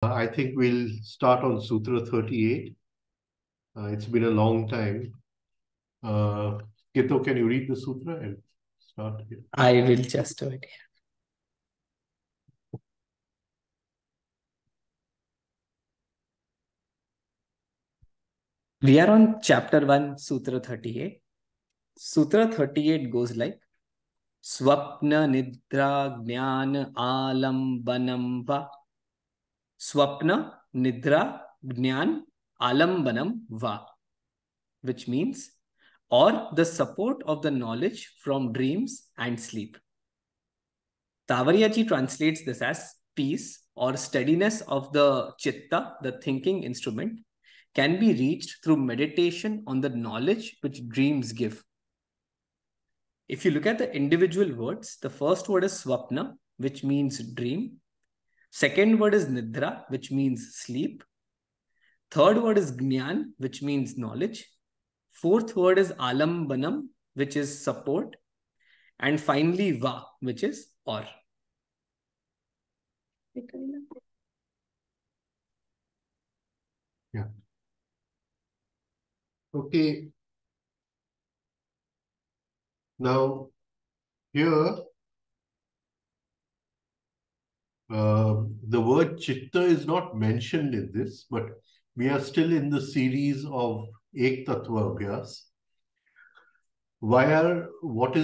I think we'll start on Sutra 38. It's been a long time. Kito, can you read the sutra and start here? I will just do it. We are on chapter 1, Sutra 38. Sutra 38 goes like Swapna Nidra Jnana Alambanam Va. Swapna Nidra Jnan Alambanam Va. Which means, or the support of the knowledge from dreams and sleep. Tavariaji translates this as peace or steadiness of the chitta, the thinking instrument, can be reached through meditation on the knowledge which dreams give. If you look at the individual words, the first word is swapna, which means dream. Second word is nidra, which means sleep. Third word is jnana, which means knowledge. Fourth word is alambanam, which is support. And finally, va, which is or. Yeah. Okay. Now, here, the word chitta is not mentioned in this, but we are still in the series of Ek Tattva Abhyas. What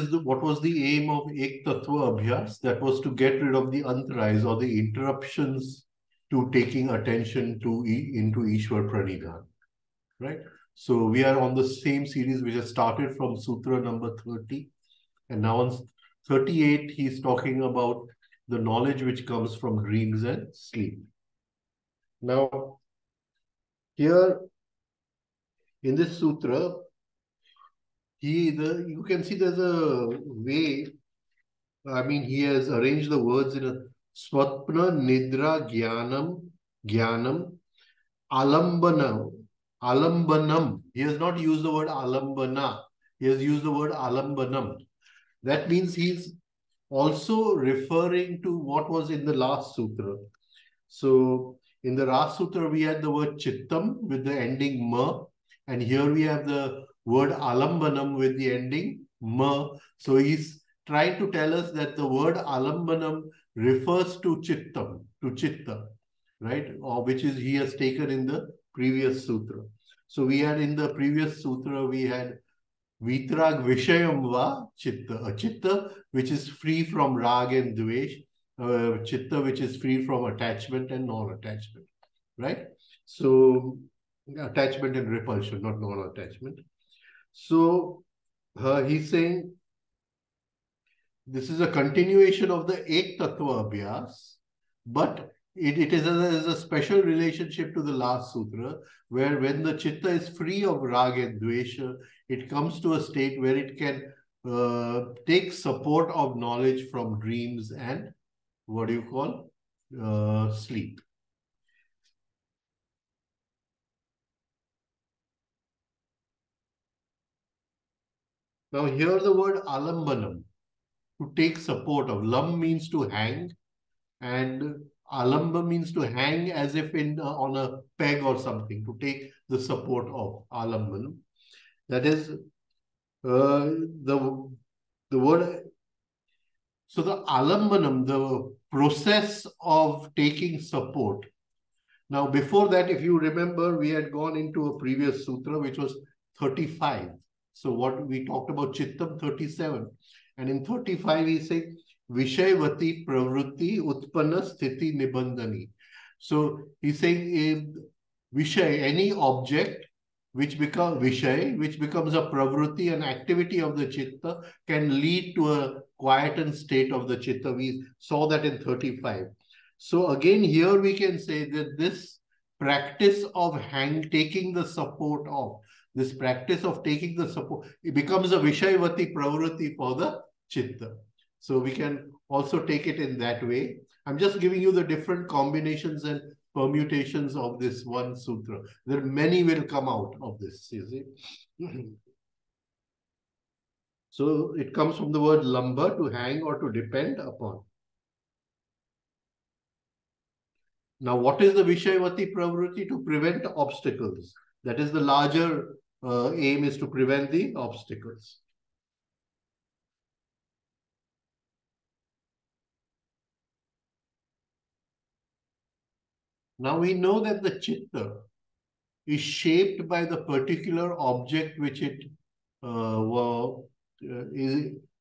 was the aim of Ek Tattva Abhyas? That was to get rid of the antarayas or the interruptions to taking attention into Ishwar Pranidhan, right? So we are on the same series which has started from Sutra number 30. And now on 38, he's talking about the knowledge which comes from dreams and sleep. Now, here in this sutra, you can see there's a way. I mean, he has arranged the words in a swapna, nidra, jnanam, alambanam. He has not used the word alambana. He has used the word alambanam. That means he's also referring to what was in the last sutra. So in the last sutra, we had the word chittam with the ending ma. And here we have the word alambanam with the ending ma. So he's trying to tell us that the word alambanam refers to chittam, to chitta, right? Or which is he has taken in the previous sutra. So we had in the previous sutra, we had Vitrag Vishayam va chitta, a chitta which is free from rag and dvesh, chitta which is free from attachment and non-attachment, right? So attachment and repulsion, not non-attachment. So he's saying this is a continuation of the Ek Tattva Abhyas, but it is a special relationship to the last sutra, where when the chitta is free of rag and dvesha, it comes to a state where it can take support of knowledge from dreams and what do you call sleep. Now here the word alambanam, to take support of. Lam means to hang, and alamba means to hang as if in on a peg or something, to take the support of alambanam. That is the word. So the alambanam, the process of taking support. Now before that, if you remember, we had gone into a previous sutra which was 35. So what we talked about chittam 37, and in 35 he said Vishayvati pravrutti utpanna sthiti nibandhani. So he's saying Vishay, any object which becomes Vishay, which becomes a pravrutti, an activity of the chitta, can lead to a quietened state of the chitta. We saw that in 35. So again, here we can say that this practice of taking the support of, this practice of taking the support, it becomes a Vishayvati pravrutti for the chitta. So we can also take it in that way. I'm just giving you the different combinations and permutations of this one sutra. There many will come out of this, you see. So it comes from the word lamba, to hang or to depend upon. Now, what is the Vishayavati Pravritti? To prevent obstacles. That is the larger aim, is to prevent the obstacles. Now we know that the chitta is shaped by the particular object which it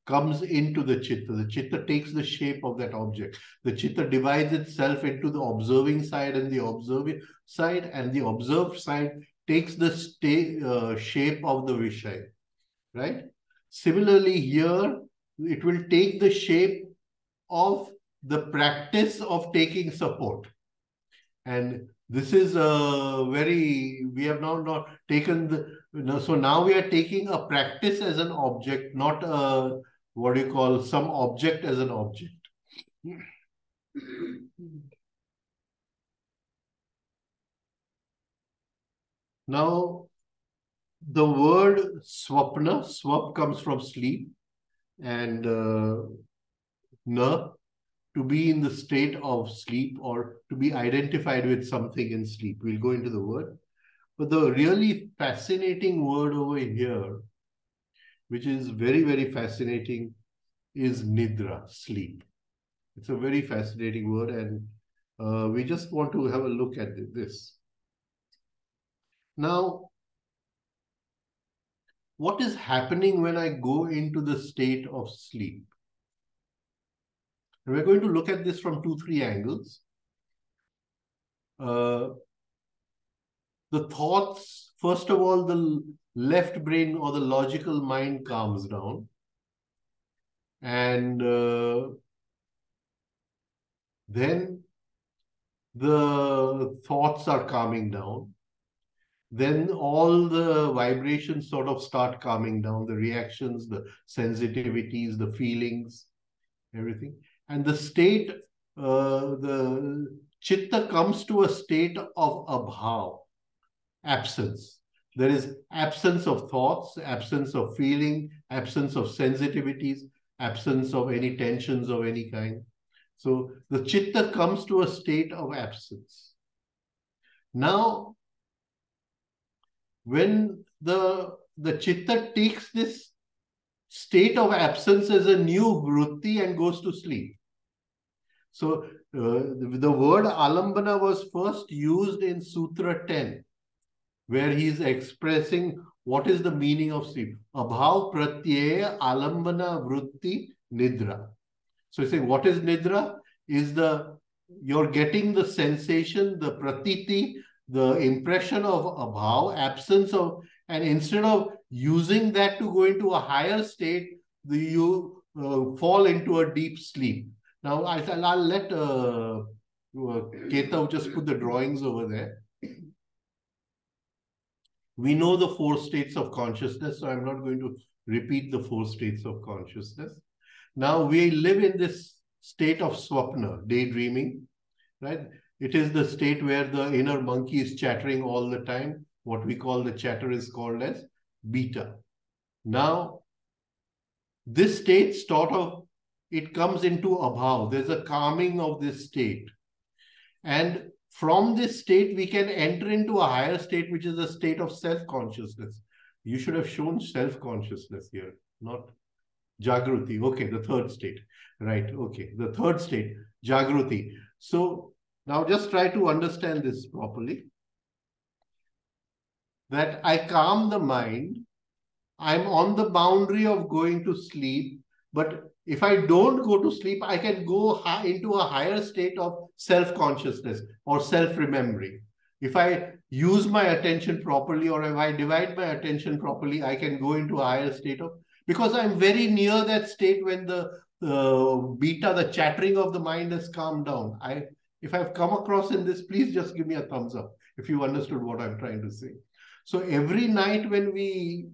comes into the chitta. The chitta takes the shape of that object. The chitta divides itself into the observing side and the observing side, and the observed side takes the shape of the Vishay, right? Similarly, here it will take the shape of the practice of taking support. And this is we have now not taken so now we are taking a practice as an object, not what do you call, some object as an object. Now, the word swapna, swap comes from sleep, and na, to be in the state of sleep or to be identified with something in sleep. We'll go into the word. But the really fascinating word over here, which is very, very fascinating, is nidra, sleep. It's a very fascinating word, and we just want to have a look at this. Now, what is happening when I go into the state of sleep? And we're going to look at this from 2-3 angles. The thoughts, first of all, the left brain or the logical mind calms down. And then the thoughts are calming down. Then all the vibrations sort of start calming down, the reactions, the sensitivities, the feelings, everything. And the state, the chitta comes to a state of abhav, absence. There is absence of thoughts, absence of feeling, absence of sensitivities, absence of any tensions of any kind. So the chitta comes to a state of absence. Now, when the chitta takes this state of absence as a new vritti and goes to sleep. So the word alambana was first used in Sutra 10, where he's expressing what is the meaning of sleep. Abhav pratyaya alambana vritti nidra. So he's saying, what is nidra? Is you're getting the sensation, the pratiti, the impression of abhav, absence of, and instead of using that to go into a higher state, you fall into a deep sleep. Now, I'll let Ketav just put the drawings over there. We know the 4 states of consciousness, so I'm not going to repeat the 4 states of consciousness. Now, we live in this state of swapna, daydreaming, right? It is the state where the inner monkey is chattering all the time. What we call the chatter is called as beta. Now, this state it comes into abhav. There's a calming of this state. And from this state, we can enter into a higher state, which is a state of self-consciousness. You should have shown self-consciousness here, not Jagruti. Okay, the 3rd state. Right, okay. The 3rd state, Jagruti. So now just try to understand this properly. That I calm the mind. I'm on the boundary of going to sleep. But if I don't go to sleep, I can go into a higher state of self-consciousness or self-remembering. If I use my attention properly, or if I divide my attention properly, I can go into a higher state of, because I'm very near that state when the beta, the chattering of the mind, has calmed down. If I've come across in this, please just give me a thumbs up if you understood what I'm trying to say. So every night when we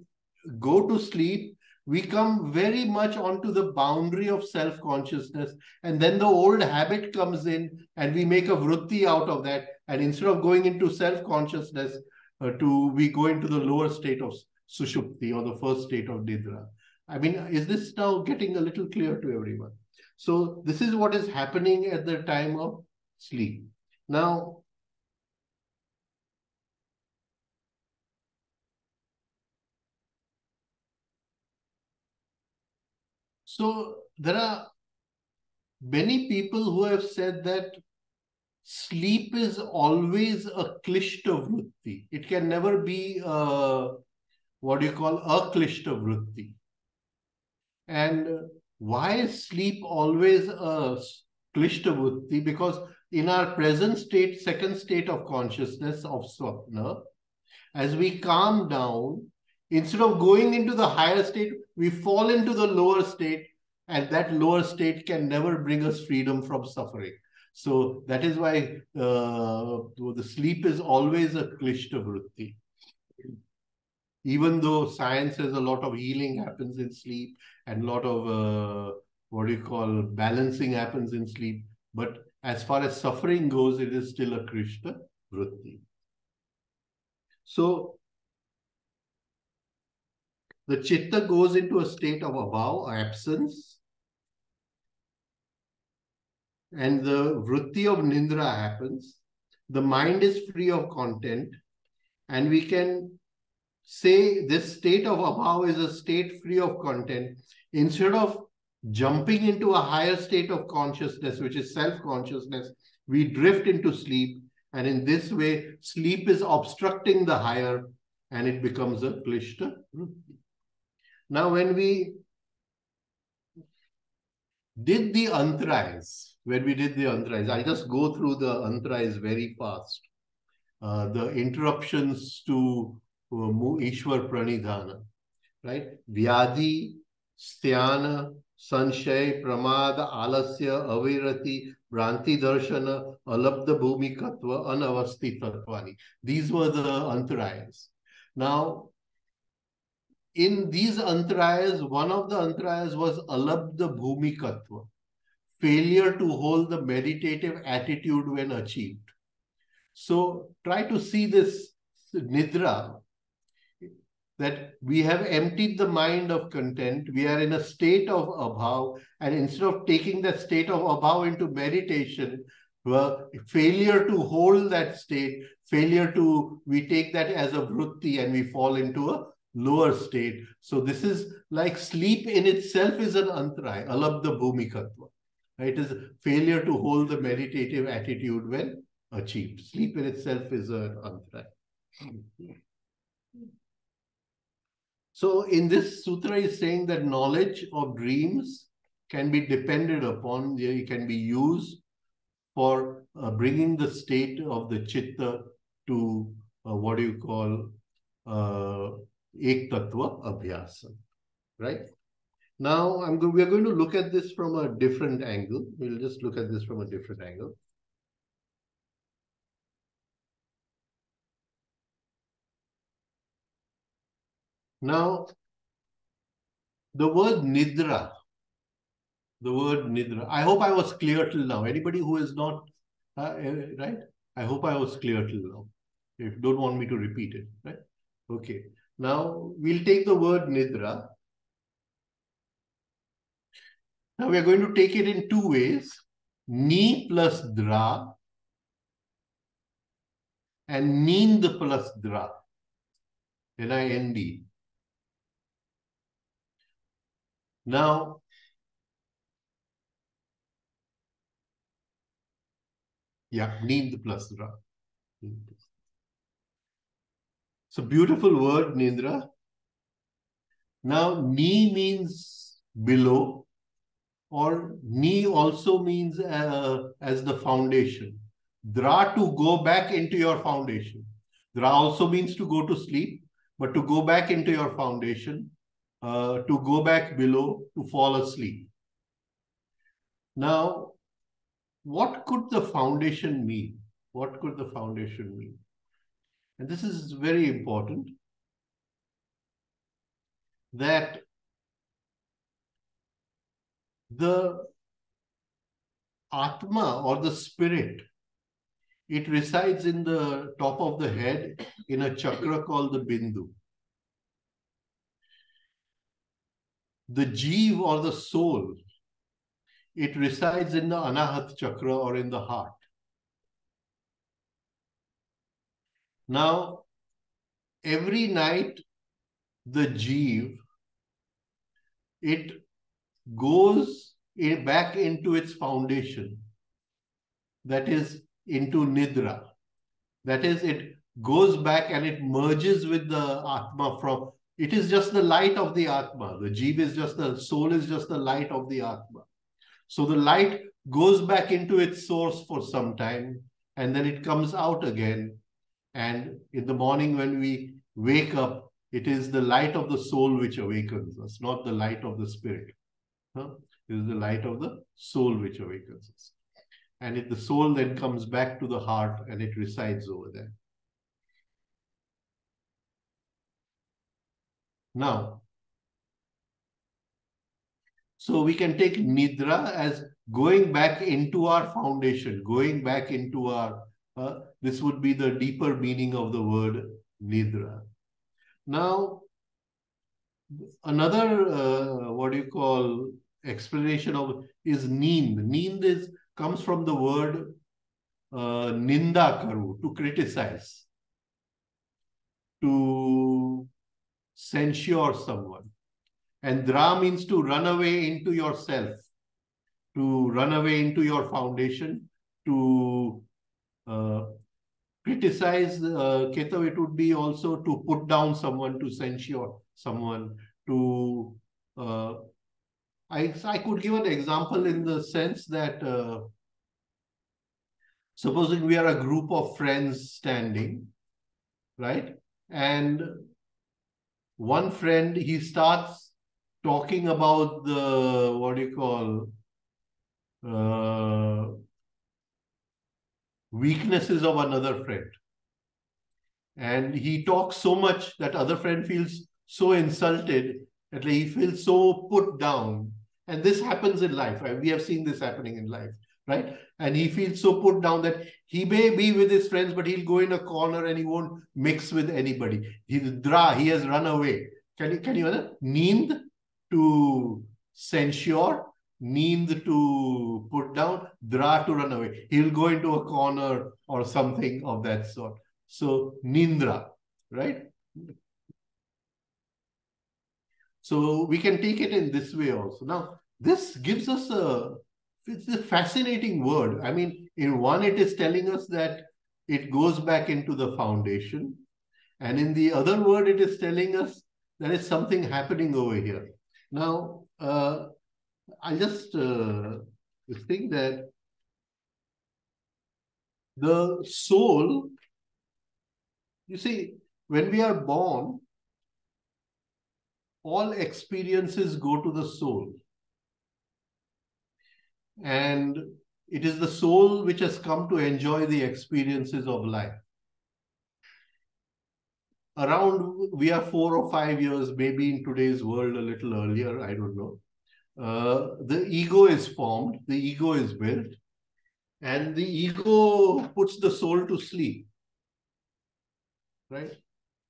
go to sleep, we come very much onto the boundary of self-consciousness, and then the old habit comes in and we make a vritti out of that, and instead of going into self-consciousness, we go into the lower state of sushupti, or the 1st state of nidra. I mean, is this now getting a little clear to everyone? So this is what is happening at the time of sleep. Now, so there are many people who have said that sleep is always a klishta vritti. It can never be what do you call a klishta vritti. And why is sleep always a klishta vritti? Because in our present state, second state of consciousness of swapna, as we calm down, instead of going into the higher state, we fall into the lower state, and that lower state can never bring us freedom from suffering. So that is why the sleep is always a klishta vritti. Even though science says a lot of healing happens in sleep and a lot of what do you call balancing happens in sleep, but as far as suffering goes, it is still a klishta vritti. So the chitta goes into a state of abhava, absence, and the vritti of nindra happens. The mind is free of content, and we can say this state of abhava is a state free of content. Instead of jumping into a higher state of consciousness, which is self-consciousness, we drift into sleep, and in this way, sleep is obstructing the higher, and it becomes a klishta vritti. Now, when we did the antarayas, I'll just go through the antarayas very fast. The interruptions to Ishwar Pranidhana, right? Vyadhi, Sthana, Sanshay, Pramada, Alasya, Avirati, Bhranti Darshana, Alabdha Bhumikatva, Anavasti Tatvani. These were the antarayas. Now, in these antarayas, one of the antarayas was alabdha bhumikatva, failure to hold the meditative attitude when achieved. So try to see this nidra, that we have emptied the mind of content, we are in a state of abhav, and instead of taking that state of abhav into meditation, failure to hold that state, we take that as a vritti and we fall into a lower state. So this is like sleep in itself is an antaraya, alabdha bhumikatva. It is failure to hold the meditative attitude when achieved. Sleep in itself is an antaraya. So in this sutra is saying that knowledge of dreams can be depended upon, it can be used for bringing the state of the chitta to what do you call ek tattva abhyasa, right? Now we are going to look at this from a different angle. We'll just look at this from a different angle. Now, the word nidra, I hope I was clear till now. Anybody who is not, right? I hope I was clear till now. If you don't want me to repeat it, right? Okay. Now, we'll take the word nidra. Now, we are going to take it in two ways. Ni plus dra and nind plus dra. Nind. Now, yeah, nind plus dra. It's a beautiful word, nindra. Now, ni means below, or ni also means as the foundation. Dra, to go back into your foundation. Dra also means to go to sleep, but to go back into your foundation, to go back below, to fall asleep. Now, what could the foundation mean? What could the foundation mean? And this is very important, that the Atma or the spirit, it resides in the top of the head in a chakra called the Bindu. The Jeev or the soul, it resides in the Anahat chakra or in the heart. Now, every night, the jeev, it goes back into its foundation, that is into nidra. That is, it goes back and it merges with the Atma from, it is just the light of the Atma. The jeev is just the soul, is just the light of the Atma. So the light goes back into its source for some time and then it comes out again. And in the morning when we wake up, it is the light of the soul which awakens us, not the light of the spirit. Huh? It is the light of the soul which awakens us. And the soul then comes back to the heart and it resides over there. Now, so we can take nidra as going back into our foundation, going back into our, this would be the deeper meaning of the word nidra. Now, another, what do you call, explanation of is neend. Neend comes from the word ninda karu, to criticize, to censure someone. And dra means to run away into yourself, to run away into your foundation, to criticize. Keto, it would be also to put down someone, to censure someone, to I could give an example in the sense that supposing we are a group of friends standing, right? And one friend, he starts talking about the, what do you call, weaknesses of another friend. And he talks so much that other friend feels so insulted, that he feels so put down. And this happens in life, right? We have seen this happening in life, right? And he feels so put down that he may be with his friends, but he'll go in a corner and he won't mix with anybody. He's dra, he has run away. Can you understand? Neend, to censure, neend, to put down, dra, to run away. He'll go into a corner or something of that sort. So nindra, right? So we can take it in this way also. Now, this gives us it's a fascinating word. I mean, in one, it is telling us that it goes back into the foundation. And in the other word, it is telling us there is something happening over here. Now, I just think that the soul, you see, when we are born, all experiences go to the soul. And it is the soul which has come to enjoy the experiences of life. Around, we are 4 or 5 years, maybe in today's world a little earlier, I don't know. The ego is formed, the ego is built, and the ego puts the soul to sleep. Right?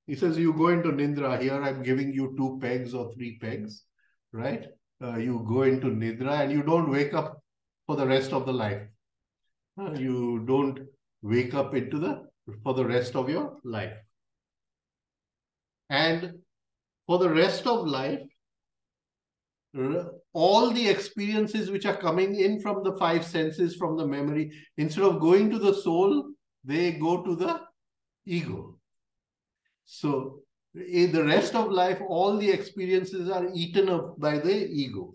He says, you go into Nidra, here I'm giving you 2 pegs or 3 pegs, right? You go into Nidra and you don't wake up for the rest of the life. You don't wake up for the rest of your life. And for the rest of life, all the experiences which are coming in from the 5 senses, from the memory, instead of going to the soul, they go to the ego. So in the rest of life, all the experiences are eaten up by the ego.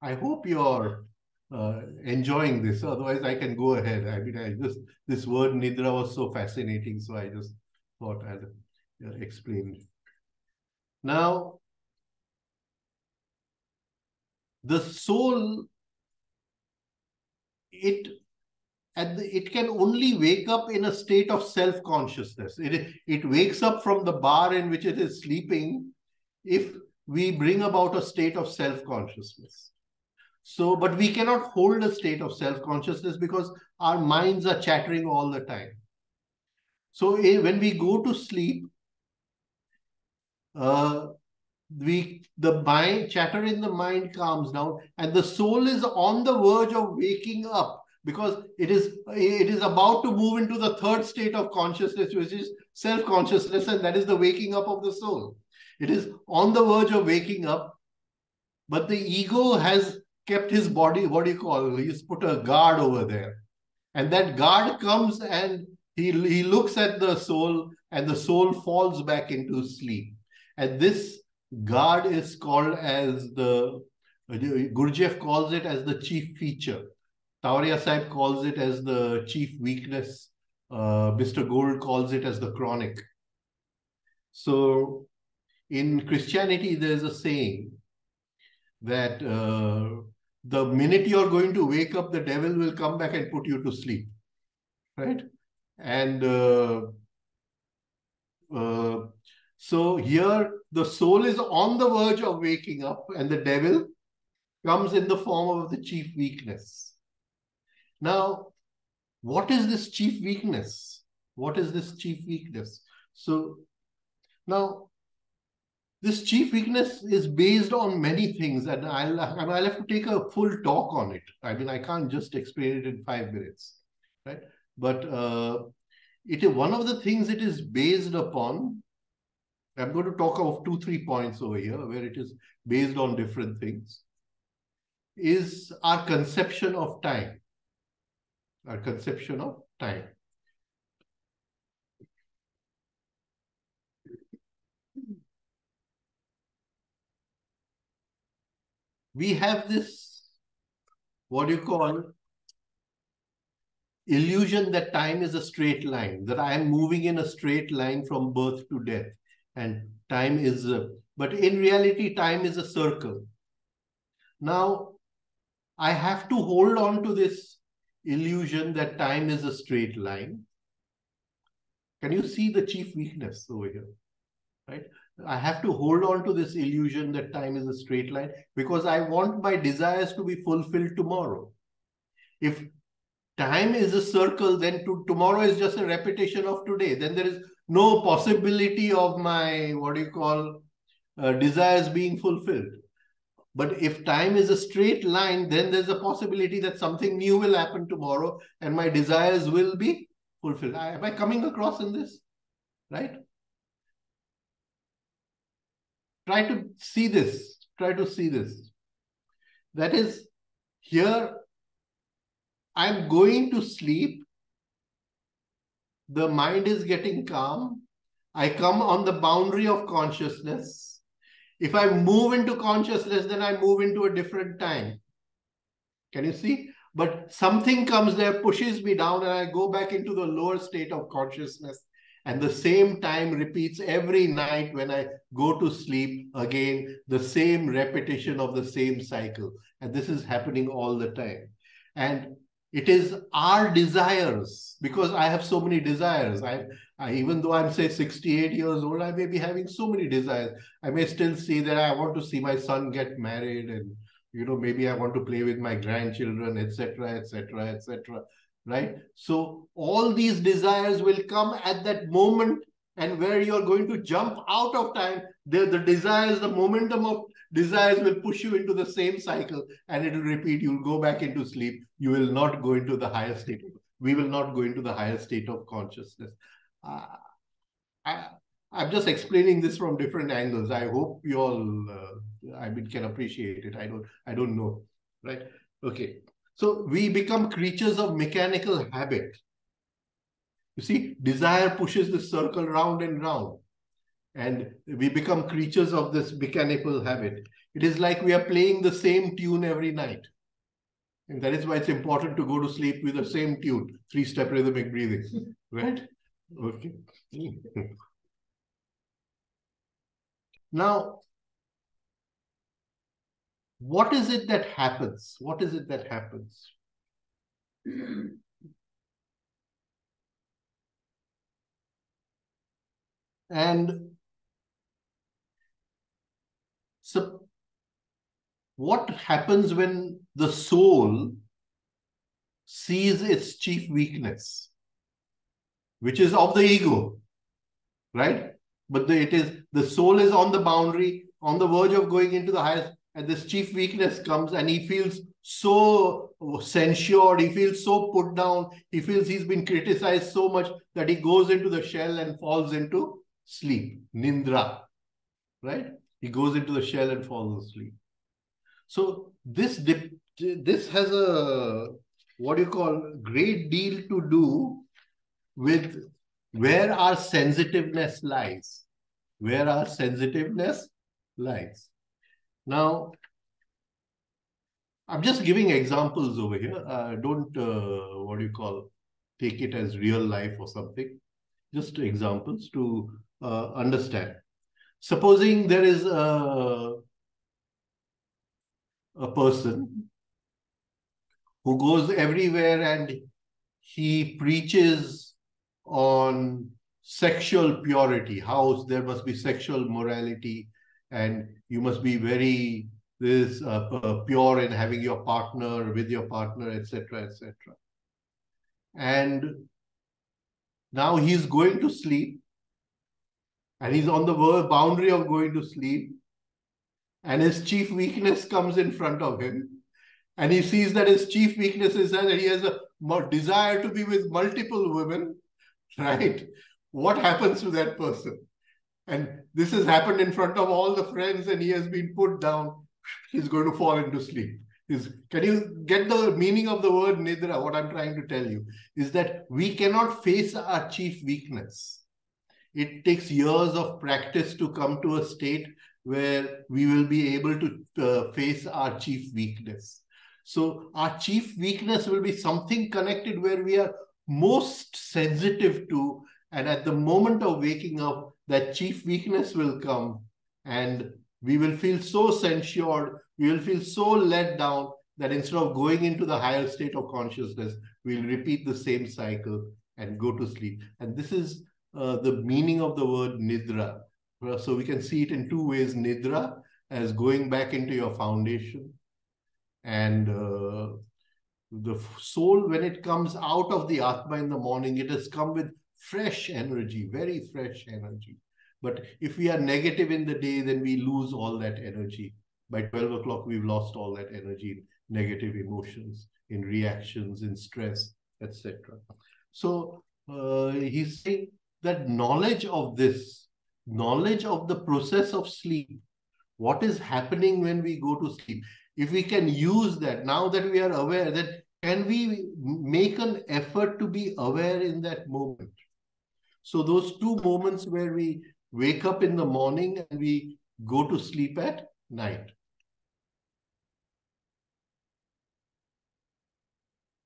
I hope you're enjoying this. Otherwise, I can go ahead. I mean, this word nidra was so fascinating, so I just thought I'd explain. Now, the soul, it can only wake up in a state of self-consciousness. It wakes up from the bar in which it is sleeping if we bring about a state of self-consciousness. So, but we cannot hold a state of self-consciousness because our minds are chattering all the time. So when we go to sleep, the mind, chatter in the mind calms down and the soul is on the verge of waking up. because it is about to move into the third state of consciousness, which is self-consciousness, and that is the waking up of the soul. It is on the verge of waking up, but the ego has kept his body, what do you call it? He's put a guard over there. And that guard comes and he looks at the soul, and the soul falls back into sleep. And this guard is called as Gurdjieff calls it as the chief feature. Tavariaji Sahib calls it as the chief weakness. Mr. Gold calls it as the chronic. So in Christianity, there's a saying that the minute you're going to wake up, the devil will come back and put you to sleep, right? And so here the soul is on the verge of waking up, and the devil comes in the form of the chief weakness. Now, what is this chief weakness? What is this chief weakness? So now, this chief weakness is based on many things, and I'll have to take a full talk on it. I mean, I can't just explain it in 5 minutes, right? But one of the things it is based upon. I'm going to talk of 2-3 points over here where it is based on different things. Is our conception of time. Our conception of time. We have this, what do you call, illusion that time is a straight line, that I am moving in a straight line from birth to death. And time is, but in reality, time is a circle. Now, I have to hold on to this illusion that time is a straight line. Can you see the chief weakness over here, right? I have to hold on to this illusion that time is a straight line because I want my desires to be fulfilled tomorrow. If time is a circle, then tomorrow is just a repetition of today. Then there is no possibility of my, what do you call, desires being fulfilled. But if time is a straight line, then there's a possibility that something new will happen tomorrow and my desires will be fulfilled. Am I coming across in this? Right? Try to see this. Try to see this. That is, here, I'm going to sleep. The mind is getting calm. I come on the boundary of consciousness. If I move into consciousness, then I move into a different time. Can you see? But something comes there, pushes me down, and I go back into the lower state of consciousness. And the same time repeats every night when I go to sleep again, the same repetition of the same cycle. And this is happening all the time. And it is our desires, because I have so many desires. Even though I'm, say, 68 years old, I may be having so many desires. I may still see that I want to see my son get married, and maybe I want to play with my grandchildren, etc., etc., etc. Right? So all these desires will come at that moment, and where you're going to jump out of time, the desires, the momentum of desires will push you into the same cycle, and it will repeat. You'll go back into sleep. You will not go into the higher state. We will not go into the higher state of consciousness. I'm just explaining this from different angles. I hope you all, can appreciate it. I don't know, right? Okay. So we become creatures of mechanical habit. You see, desire pushes the circle round and round. And we become creatures of this mechanical habit. It is like we are playing the same tune every night. And that is why it's important to go to sleep with the same tune, 3-step rhythmic breathing, right? Okay. Now, what is it that happens? What is it that happens? And so what happens when the soul sees its chief weakness, which is of the ego, right? But the soul is on the boundary, on the verge of going into the highest, and this chief weakness comes, and he feels so censured, he feels so put down, he feels he's been criticized so much that he goes into the shell and falls into sleep, nindra, right? He goes into the shell and falls asleep. So this has a, what do you call, great deal to do with where our sensitiveness lies. Where our sensitiveness lies. Now, I'm just giving examples over here. Don't, what do you call, take it as real life or something. Just examples to understand. Supposing there is a person who goes everywhere and he preaches on sexual purity, how there must be sexual morality, and you must be very pure in having your partner, with your partner, etc., etc. And now he's going to sleep, and he's on the boundary of going to sleep, and his chief weakness comes in front of him, and he sees that his chief weakness is that he has a desire to be with multiple women, right? What happens to that person? And this has happened in front of all the friends, and he has been put down. He's going to fall into sleep. Can you get the meaning of the word nidra? What I'm trying to tell you is that we cannot face our chief weakness. It takes years of practice to come to a state where we will be able to face our chief weakness. So our chief weakness will be something connected where we are most sensitive to, and at the moment of waking up, that chief weakness will come, and we will feel so censured, we will feel so let down that instead of going into the higher state of consciousness, we'll repeat the same cycle and go to sleep. And this is the meaning of the word nidra. So we can see it in two ways: nidra as going back into your foundation, and the soul, when it comes out of the Atma in the morning, it has come with fresh energy, very fresh energy. But if we are negative in the day, then we lose all that energy. By 12 o'clock, we've lost all that energy in negative emotions, in reactions, in stress, etc. So he's saying that knowledge of this, knowledge of the process of sleep, what is happening when we go to sleep, if we can use that, now that we are aware, that can we make an effort to be aware in that moment? So those two moments where we wake up in the morning and we go to sleep at night,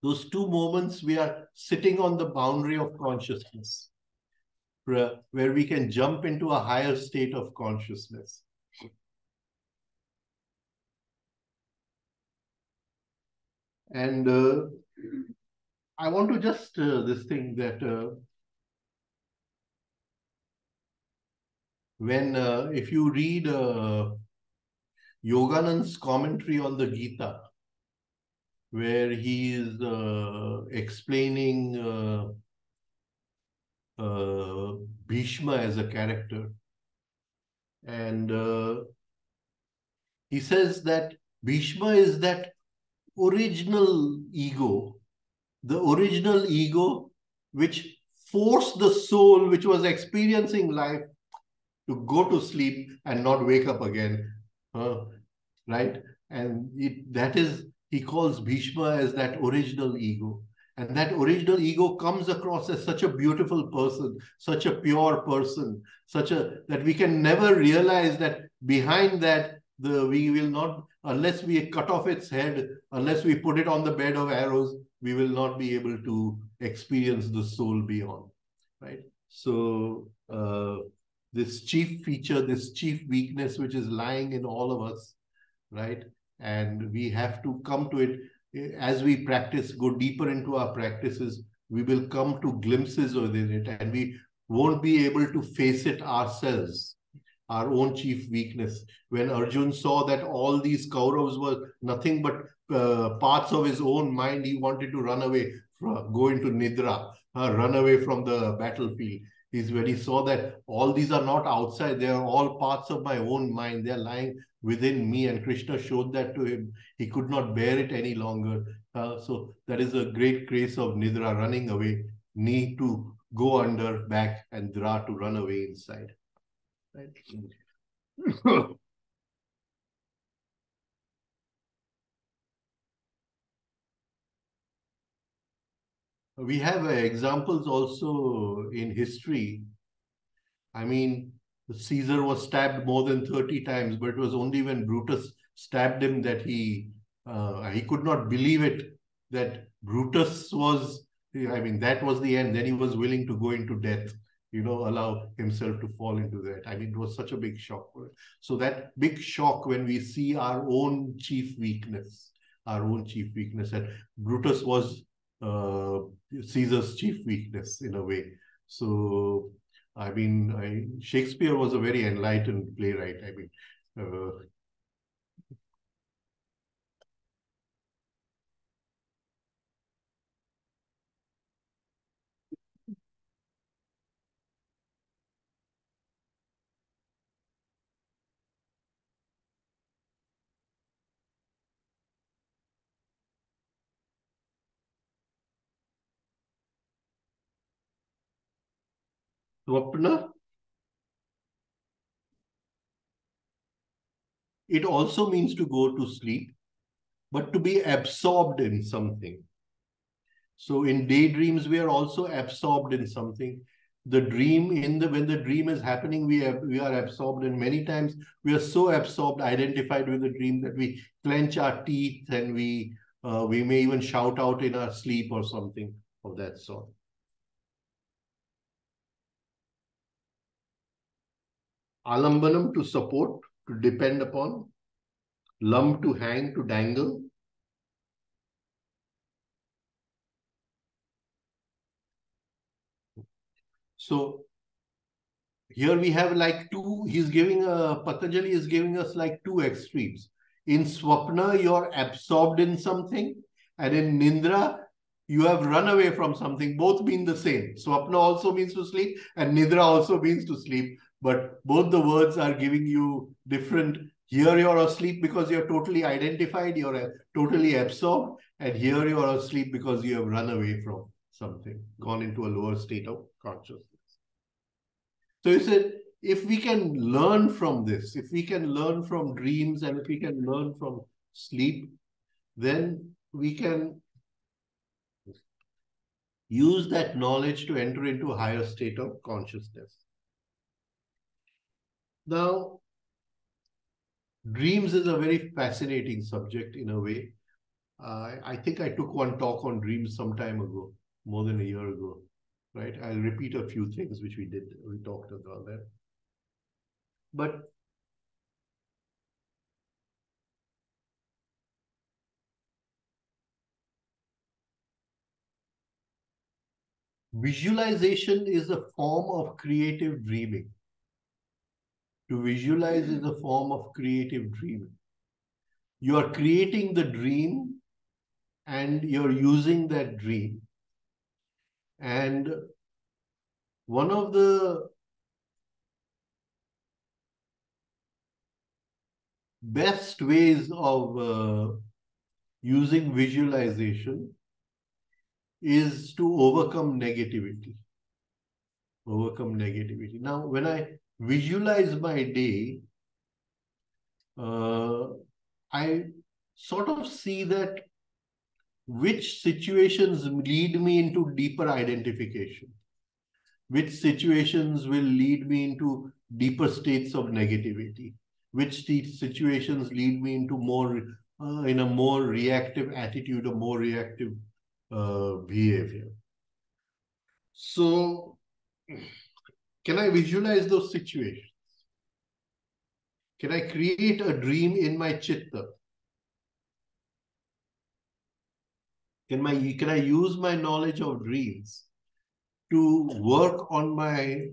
those two moments we are sitting on the boundary of consciousness, where we can jump into a higher state of consciousness. And I want to just this thing that when if you read Yoganand's commentary on the Gita, where he is explaining Bhishma as a character, and he says that Bhishma is that original ego, the original ego which forced the soul which was experiencing life to go to sleep and not wake up again, right? And that is, he calls Bhishma as that original ego. And that original ego comes across as such a beautiful person, such a pure person, that we can never realize that behind that, we will not, unless we cut off its head, unless we put it on the bed of arrows, we will not be able to experience the soul beyond, right? So this chief feature, this chief weakness, which is lying in all of us, right? And we have to come to it as we practice, go deeper into our practices, we will come to glimpses within it, and we won't be able to face it ourselves, our own chief weakness. When Arjun saw that all these Kauravas were nothing but parts of his own mind, he wanted to run away, go into Nidra, run away from the battlefield. is when he saw that all these are not outside, they are all parts of my own mind, they are lying within me, and Krishna showed that to him. He could not bear it any longer. So that is a great grace of Nidra, running away, Ni to go under back, and Dra to run away inside. Right? We have examples also in history. I mean, Caesar was stabbed more than 30 times, but it was only when Brutus stabbed him that he could not believe it, that Brutus was, I mean, that was the end. Then he was willing to go into death, allow himself to fall into that. I mean, it was such a big shock for it. So that big shock when we see our own chief weakness, and Brutus was Caesar's chief weakness in a way. So I mean, Shakespeare was a very enlightened playwright. I mean, Swapna, it also means to go to sleep, but to be absorbed in something. So in daydreams, we are also absorbed in something. The dream, when the dream is happening, we are absorbed, and many times we are so absorbed, identified with the dream, that we clench our teeth, and we may even shout out in our sleep or something of that sort. Alambanam, to support, to depend upon. Lam, to hang, to dangle. So here we have like two, Patanjali is giving us like two extremes. In Swapna, you're absorbed in something, and in Nindra, you have run away from something. Both mean the same. Swapna also means to sleep, and Nidra also means to sleep. But both the words are giving you different. Here you're asleep because you're totally identified, you're totally absorbed, and here you're asleep because you have run away from something, gone into a lower state of consciousness. So he said, if we can learn from this, if we can learn from dreams, and if we can learn from sleep, then we can use that knowledge to enter into a higher state of consciousness. Now, dreams is a very fascinating subject in a way. I think I took one talk on dreams some time ago, more than a year ago, right? I'll repeat a few things which we talked about that. But visualization is a form of creative dreaming. To visualize is a form of creative dreaming. You are creating the dream, and you're using that dream. And one of the best ways of using visualization is to overcome negativity. Now, when I visualize my day, I sort of see that which situations lead me into deeper identification, which situations will lead me into deeper states of negativity, which situations lead me into in a more reactive attitude, a more reactive behavior. So, can I visualize those situations? Can I create a dream in my chitta? Can I use my knowledge of dreams to work on my,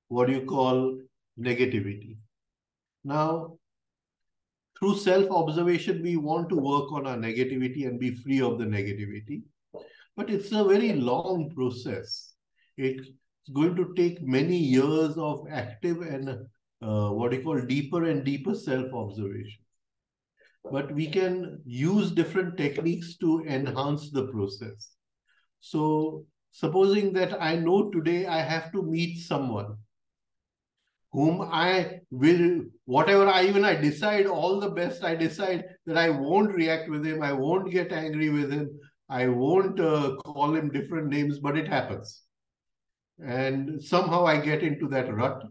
what do you call, negativity? Now, through self-observation, we want to work on our negativity and be free of the negativity. But it's a very long process. It's going to take many years of active and what you call deeper and deeper self-observation. But we can use different techniques to enhance the process. So supposing that I know today I have to meet someone whom I will, whatever I decide, all the best, I decide that I won't react with him, I won't get angry with him, I won't call him different names, but it happens. And somehow I get into that rut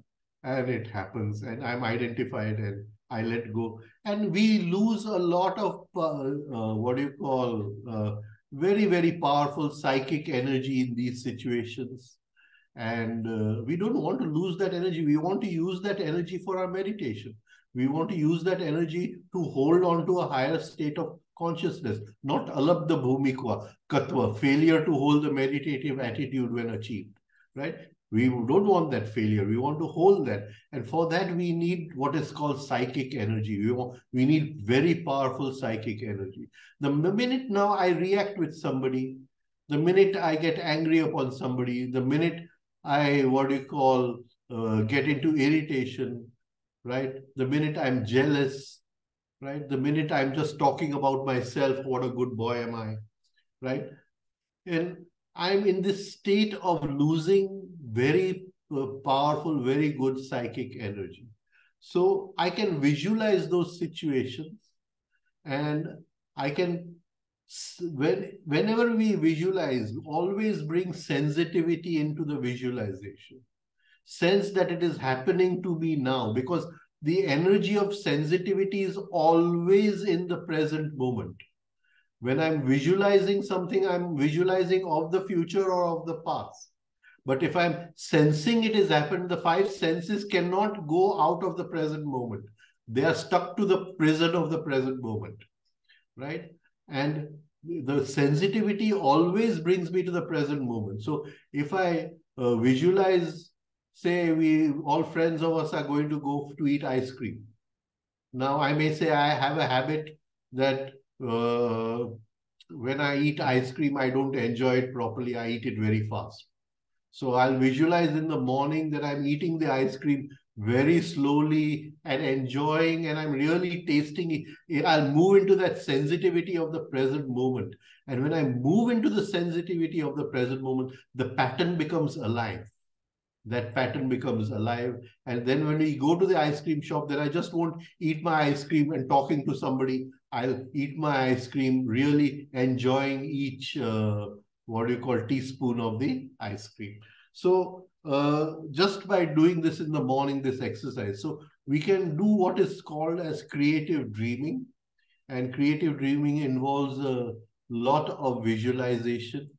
and it happens and I'm identified and I let go. And we lose a lot of, very, very powerful psychic energy in these situations. And we don't want to lose that energy. We want to use that energy for our meditation. We want to use that energy to hold on to a higher state of consciousness, not alabdha bhumikwa, katva, failure to hold the meditative attitude when achieved, right? We don't want that failure. We want to hold that. And for that, we need what is called psychic energy. We need very powerful psychic energy. The minute now I react with somebody, the minute I get angry upon somebody, the minute I, get into irritation, right? The minute I'm jealous, right? The minute I'm just talking about myself, what a good boy am I, right? And I'm in this state of losing very powerful, very good psychic energy. So I can visualize those situations and I can, whenever we visualize, always bring sensitivity into the visualization. Sense that it is happening to me now, because the energy of sensitivity is always in the present moment. When I'm visualizing something, I'm visualizing of the future or of the past. But if I'm sensing it has happened, the five senses cannot go out of the present moment. They are stuck to the prison of the present moment, right? And the sensitivity always brings me to the present moment. So if I visualize, say we all friends of us are going to go to eat ice cream. Now I may say I have a habit that when I eat ice cream, I don't enjoy it properly. I eat it very fast. So I'll visualize in the morning that I'm eating the ice cream very slowly and enjoying, and I'm really tasting it. I'll move into that sensitivity of the present moment. And when I move into the sensitivity of the present moment, the pattern becomes alive. That pattern becomes alive. And then when we go to the ice cream shop, then I just won't eat my ice cream and talking to somebody. I'll eat my ice cream, really enjoying each teaspoon of the ice cream. So just by doing this in the morning, this exercise, so we can do what is called as creative dreaming. And creative dreaming involves a lot of visualization,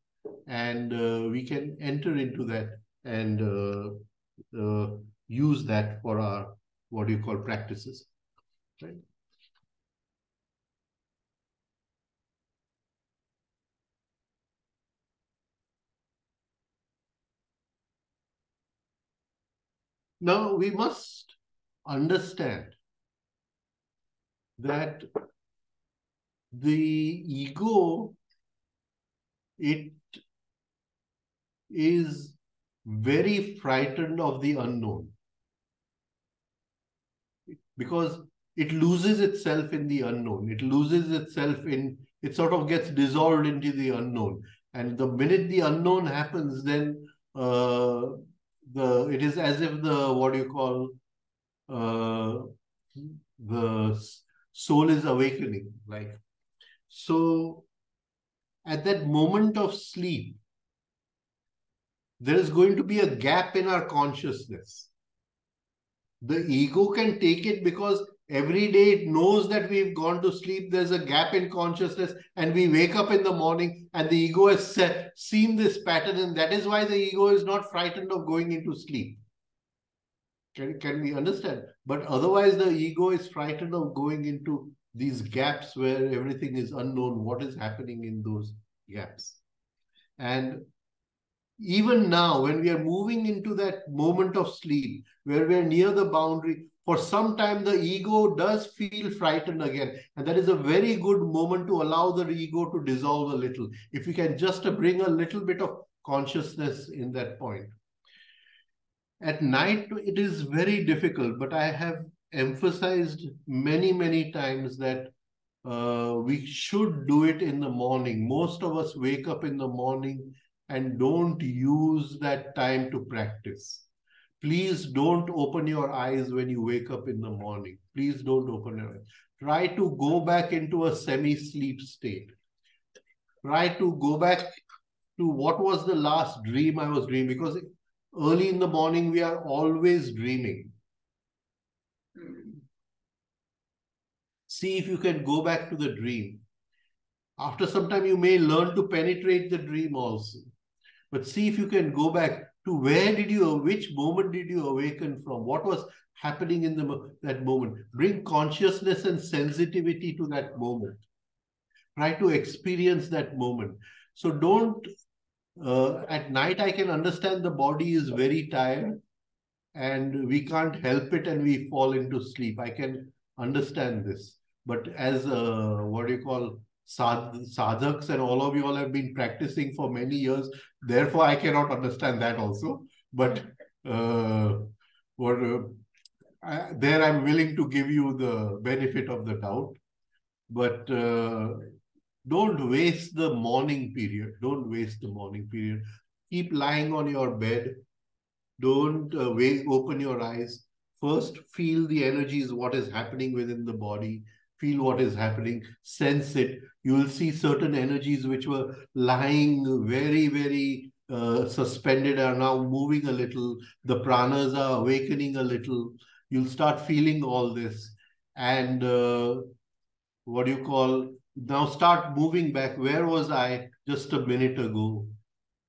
and we can enter into that and use that for our practices, right? Now we must understand that the ego, it is very frightened of the unknown, because it loses itself in the unknown. It loses itself in, it sort of gets dissolved into the unknown. And the minute the unknown happens, then it is as if the soul is awakening. Like, so at that moment of sleep, there is going to be a gap in our consciousness. The ego can take it because every day it knows that we've gone to sleep. There's a gap in consciousness, and we wake up in the morning and the ego has seen this pattern, and that is why the ego is not frightened of going into sleep. Can we understand? But otherwise, the ego is frightened of going into these gaps where everything is unknown, what is happening in those gaps. And even now, when we are moving into that moment of sleep, where we're near the boundary, for some time the ego does feel frightened again. And that is a very good moment to allow the ego to dissolve a little. If we can just bring a little bit of consciousness in that point. At night, it is very difficult, but I have emphasized many, many times that we should do it in the morning. Most of us wake up in the morning and don't use that time to practice. Please don't open your eyes when you wake up in the morning. Please don't open your eyes. Try to go back into a semi-sleep state. Try to go back to what was the last dream I was dreaming, because early in the morning we are always dreaming. See if you can go back to the dream. After some time, you may learn to penetrate the dream also. But see if you can go back to which moment did you awaken from? What was happening in that moment? Bring consciousness and sensitivity to that moment. Try to experience that moment. So don't, at night I can understand the body is very tired and we can't help it and we fall into sleep. I can understand this. But as sadhaks and all of you all have been practicing for many years, therefore I cannot understand that also. But there I'm willing to give you the benefit of the doubt. But don't waste the morning period. Don't waste the morning period. Keep lying on your bed. Don't open your eyes. First, feel the energies, what is happening within the body. Feel what is happening. Sense it. You will see certain energies which were lying very, very suspended are now moving a little. The pranas are awakening a little. You'll start feeling all this. And now start moving back. Where was I just a minute ago?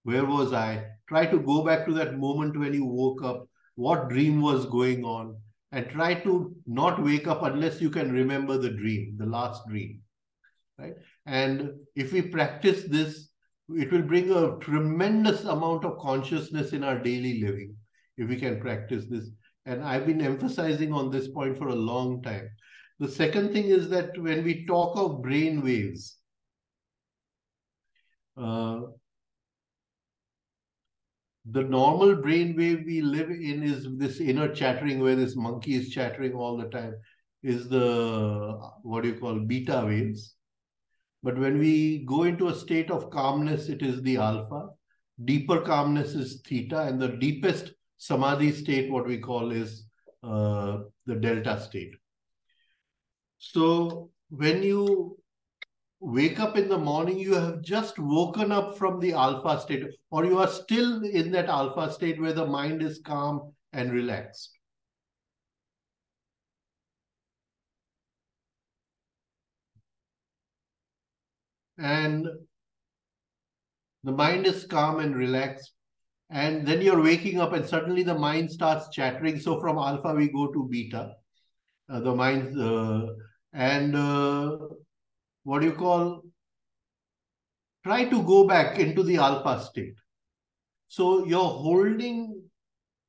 Where was I? Try to go back to that moment when you woke up. What dream was going on? And try to not wake up unless you can remember the dream, the last dream. Right? And if we practice this, it will bring a tremendous amount of consciousness in our daily living, if we can practice this. And I've been emphasizing on this point for a long time. The second thing is that when we talk of brain waves, the normal brain wave we live in is this inner chattering, where this monkey is chattering all the time, is the, beta waves. But when we go into a state of calmness, it is the alpha. Deeper calmness is theta. And the deepest samadhi state, what we call, is the delta state. So when you wake up in the morning, you have just woken up from the alpha state, or you are still in that alpha state where the mind is calm and relaxed. And the mind is calm and relaxed. And then you're waking up and suddenly the mind starts chattering. So from alpha, we go to beta. The mind, try to go back into the alpha state. So you're holding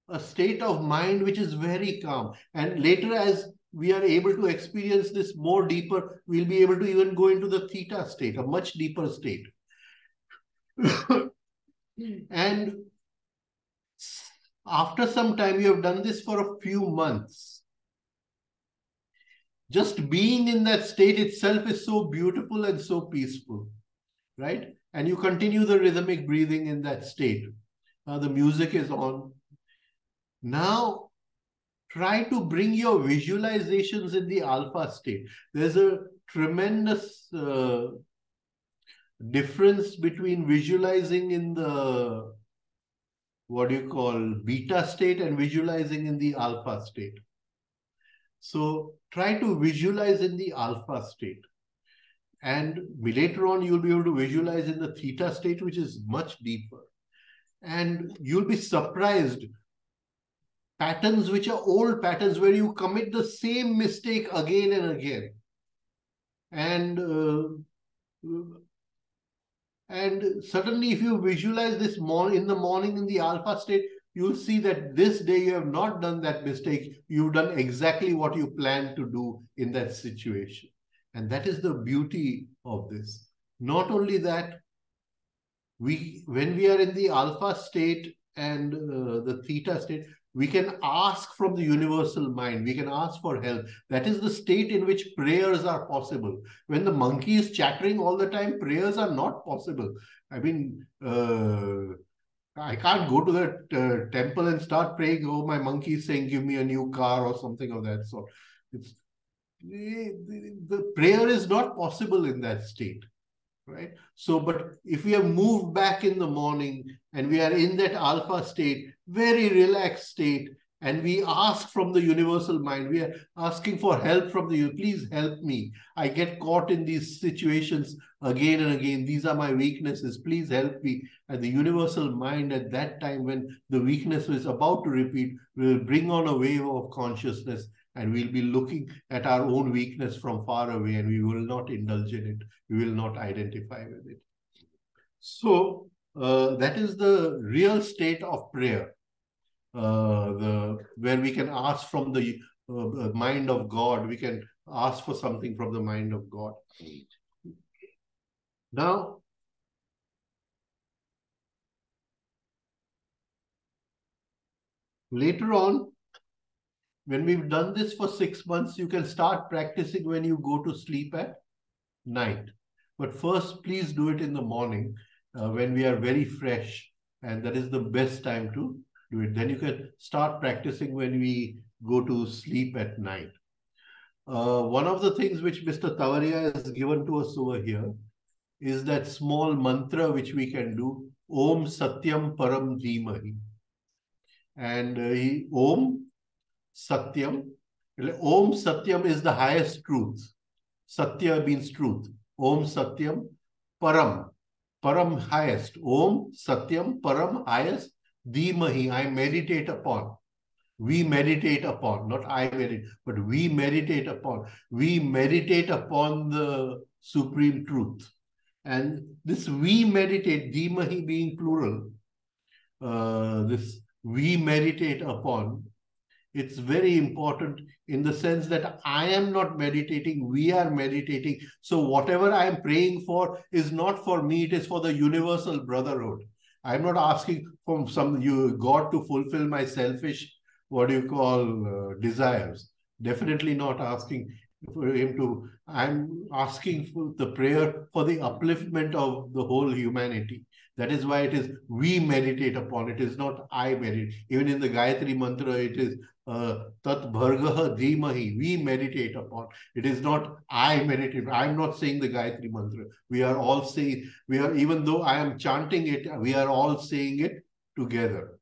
a state of mind which is very calm. And later, as we are able to experience this more deeper, we'll be able to even go into the theta state, a much deeper state. And after some time, you have done this for a few months. Just being in that state itself is so beautiful and so peaceful, right? And you continue the rhythmic breathing in that state. Now the music is on. Now try to bring your visualizations in the alpha state. There's a tremendous difference between visualizing in the beta state and visualizing in the alpha state. So try to visualize in the alpha state. And later on, you'll be able to visualize in the theta state, which is much deeper. And you'll be surprised. Patterns which are old patterns where you commit the same mistake again and again. And suddenly, if you visualize this in the morning in the alpha state, you'll see that this day you have not done that mistake. You've done exactly what you planned to do in that situation. And that is the beauty of this. Not only that, when we are in the alpha state and the theta state, We can ask from the universal mind. We can ask for help. That is the state in which prayers are possible. When the monkey is chattering all the time, prayers are not possible. I mean, I can't go to the temple and start praying, oh, my monkey is saying, give me a new car or something of that sort. It's, the prayer is not possible in that state. Right. So, but if we have moved back in the morning and we are in that alpha state, very relaxed state, and we ask from the universal mind, we are asking for help from the, please help me. I get caught in these situations again and again. These are my weaknesses. Please help me. And the universal mind at that time, when the weakness is about to repeat, will bring on a wave of consciousness, and we'll be looking at our own weakness from far away, and we will not indulge in it. We will not identify with it. So that is the real state of prayer, where we can ask from the mind of God. We can ask for something from the mind of God. Now, later on, when we've done this for 6 months, you can start practicing when you go to sleep at night. But first, please do it in the morning when we are very fresh, and that is the best time to do it. Then you can start practicing when we go to sleep at night. One of the things which Mr. Tavaria has given to us over here is that small mantra which we can do, Om Satyam Param Dhimahi. And Om Satyam, Om Satyam is the highest truth. Satya means truth. Om Satyam Param. Param highest. Om Satyam Param highest. Dhimahi, I meditate upon. We meditate upon, not I meditate, but we meditate upon. We meditate upon the supreme truth. And this we meditate, Dhimahi being plural, this we meditate upon, it's very important in the sense that I am not meditating, we are meditating. So whatever I am praying for is not for me, it is for the universal brotherhood. I'm not asking from some God to fulfill my selfish, desires. Definitely not asking for him to, I'm asking for the prayer for the upliftment of the whole humanity. That is why it is we meditate upon. It is not I meditate. Even in the Gayatri mantra, it is Tat Bhargaha Dhimahi. We meditate upon. It is not I meditate. I am not saying the Gayatri mantra. We are all saying, even though I am chanting it, we are all saying it together.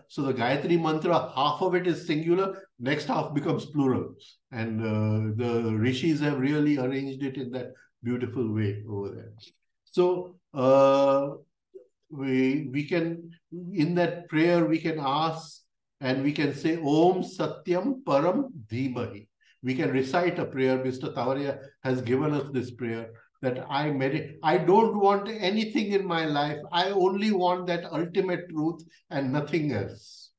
So the Gayatri mantra, half of it is singular, next half becomes plural. And the rishis have really arranged it in that beautiful way over there. So we can, in that prayer, we can ask and we can say Om Satyam Param Dhimahi. We can recite a prayer. Mr. Tavaria has given us this prayer that I meditate. I don't want anything in my life. I only want that ultimate truth and nothing else.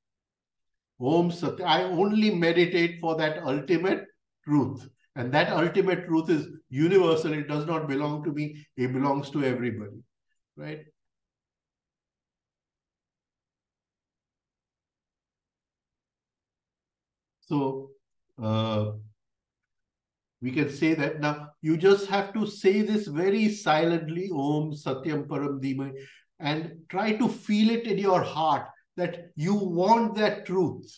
Om Satyam. I only meditate for that ultimate truth. And that ultimate truth is universal. It does not belong to me. It belongs to everybody. Right? So we can say that. Now, you just have to say this very silently, Om Satyam Param Dhimahi, and try to feel it in your heart that you want that truth.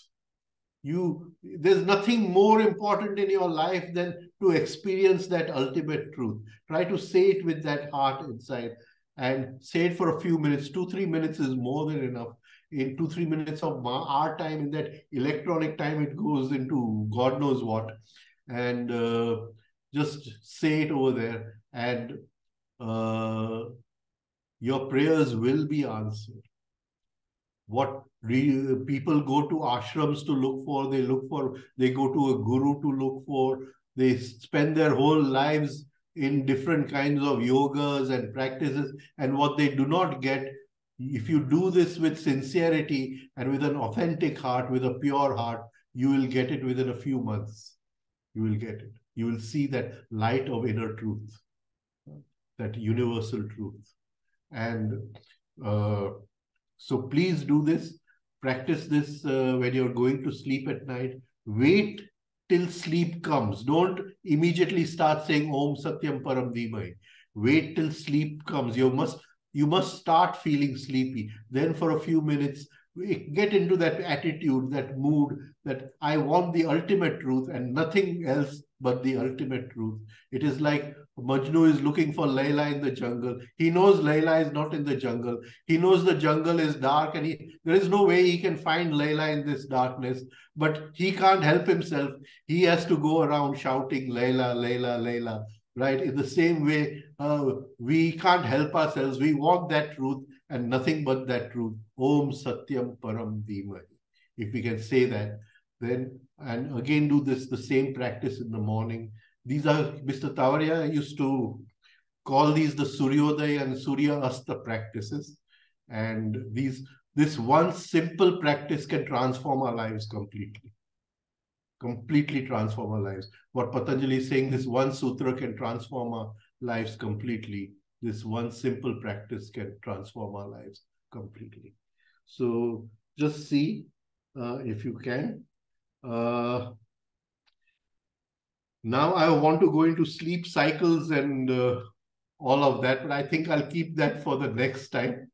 There's nothing more important in your life than to experience that ultimate truth. Try to say it with that heart inside and say it for a few minutes. 2-3 minutes is more than enough. In 2-3 minutes of our time, in that electronic time, it goes into God knows what. And just say it over there, and your prayers will be answered. What people go to ashrams to look for, they go to a guru to look for, they spend their whole lives in different kinds of yogas and practices, and what they do not get, if you do this with sincerity and with an authentic heart, with a pure heart, you will get it within a few months. You will get it. You will see that light of inner truth, that universal truth. And so please do this. practice this when you're going to sleep at night. Wait till sleep comes. Don't immediately start saying Om Satyam Param Dhimai. Wait till sleep comes. You must start feeling sleepy. Then for a few minutes, get into that attitude, that mood, that I want the ultimate truth and nothing else but the ultimate truth. It is like Majnu is looking for Layla in the jungle. He knows Layla is not in the jungle. He knows the jungle is dark and there is no way he can find Layla in this darkness. But he can't help himself. He has to go around shouting Layla, Layla, Layla. Right? In the same way, we can't help ourselves. We want that truth and nothing but that truth. Om Satyam Param Dhimai. If we can say that, then, and again do this, the same practice in the morning. These are, Mr. Tavariaji used to call these the Suryodaya and Surya Asta practices. And this one simple practice can transform our lives completely. Completely transform our lives. What Patanjali is saying, this one sutra can transform our lives completely. This one simple practice can transform our lives completely. So just see if you can. Now I want to go into sleep cycles and all of that, but I think I'll keep that for the next time.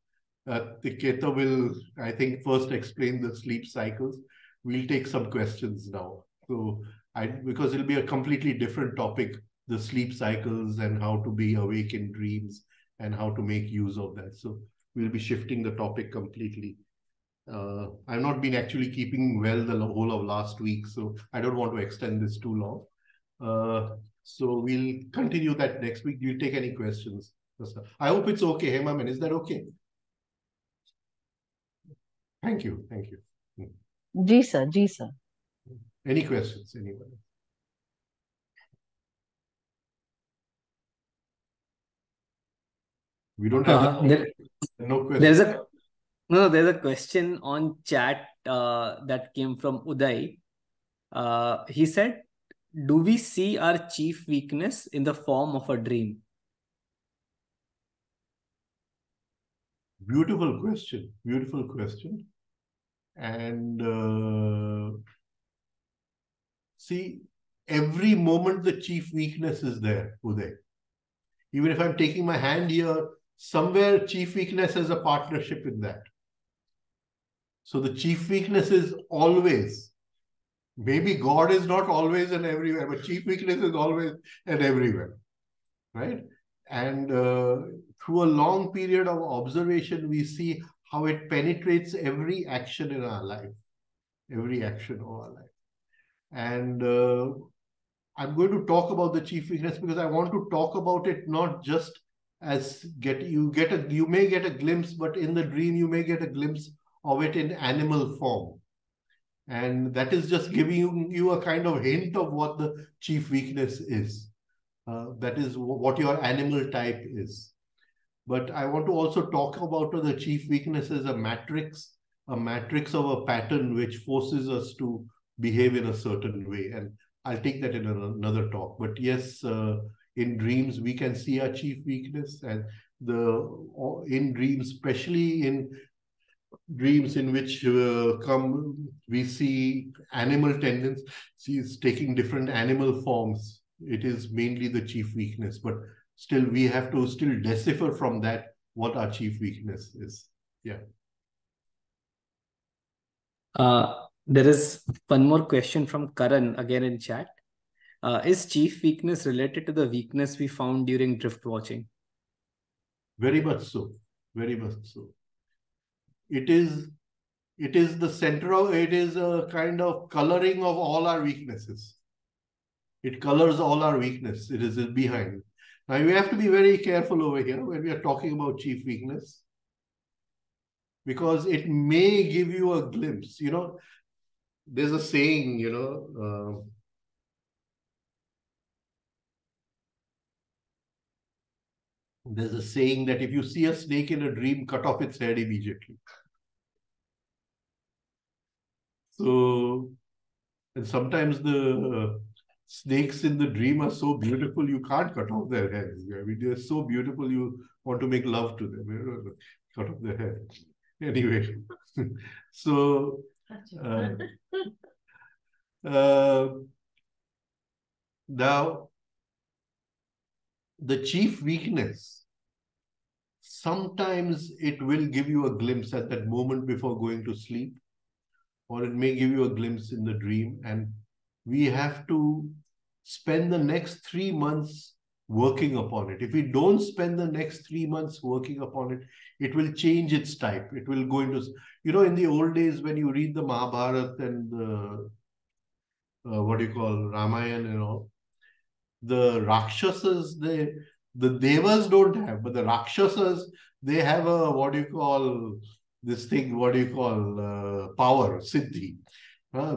Tiketa will, I think, first explain the sleep cycles. We'll take some questions now. So because it'll be a completely different topic, the sleep cycles and how to be awake in dreams and how to make use of that. So we'll be shifting the topic completely. I've not been actually keeping well the whole of last week, so I don't want to extend this too long. So we'll continue that next week. Do you take any questions? I hope it's okay, Hemaman. Is that okay? Thank you. Thank you. Ji sir, ji sir. Any questions, anyone? We don't have no questions. There's a question on chat that came from Uday. He said, do we see our chief weakness in the form of a dream? Beautiful question. Beautiful question. And see, every moment the chief weakness is there, Uday. Even if I'm taking my hand here, somewhere chief weakness has a partnership in that. So the chief weakness is always, maybe God is not always and everywhere, but chief weakness is always and everywhere, right? And through a long period of observation, we see how it penetrates every action in our life, every action of our life. And I'm going to talk about the chief weakness because I want to talk about it not just as you may get a glimpse, but in the dream you may get a glimpse of it in animal form. And that is just giving you a kind of hint of what the chief weakness is. That is what your animal type is. But I want to also talk about the chief weakness as a matrix of a pattern which forces us to behave in a certain way. And I'll take that in another talk. But yes, in dreams, we can see our chief weakness. And in dreams, especially in dreams in which we see animal tendencies taking different animal forms. It is mainly the chief weakness, but still we have to still decipher from that what our chief weakness is. Yeah. There is one more question from Karan again in chat. Is chief weakness related to the weakness we found during drift watching? Very much so. Very much so. It is the center of, it is a kind of coloring of all our weaknesses. It colors all our weakness. It is behind. Now we have to be very careful over here when we are talking about chief weakness, because it may give you a glimpse. You know, there's a saying, you know, there's a saying that if you see a snake in a dream, cut off its head immediately. So, and sometimes the snakes in the dream are so beautiful, you can't cut off their heads. I mean, they're so beautiful, you want to make love to them, you know, cut off their head. Anyway, so uh, now the chief weakness, sometimes it will give you a glimpse at that moment before going to sleep, or it may give you a glimpse in the dream. And we have to spend the next 3 months working upon it. If we don't spend the next 3 months working upon it, it will change its type. It will go into, in the old days when you read the Mahabharata and the, what do you call, Ramayana and all, the Rakshasas, the Devas don't have, but the Rakshasas, they have a, what do you call, this thing, what do you call, power, Siddhi.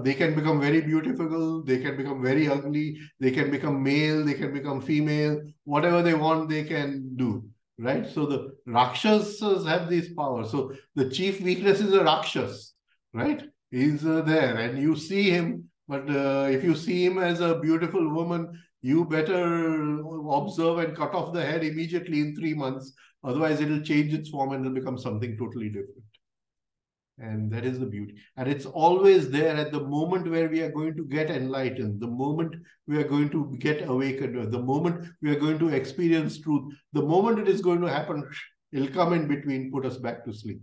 They can become very beautiful, they can become very ugly, they can become male, they can become female, whatever they want, they can do. Right? So the Rakshasas have these powers. So the chief weakness is a Rakshas, right? He's there and you see him, but if you see him as a beautiful woman, you better observe and cut off the head immediately in 3 months. Otherwise, it'll change its form and it'll become something totally different. And that is the beauty. And it's always there at the moment where we are going to get enlightened, the moment we are going to get awakened, the moment we are going to experience truth, the moment it is going to happen, it'll come in between, put us back to sleep.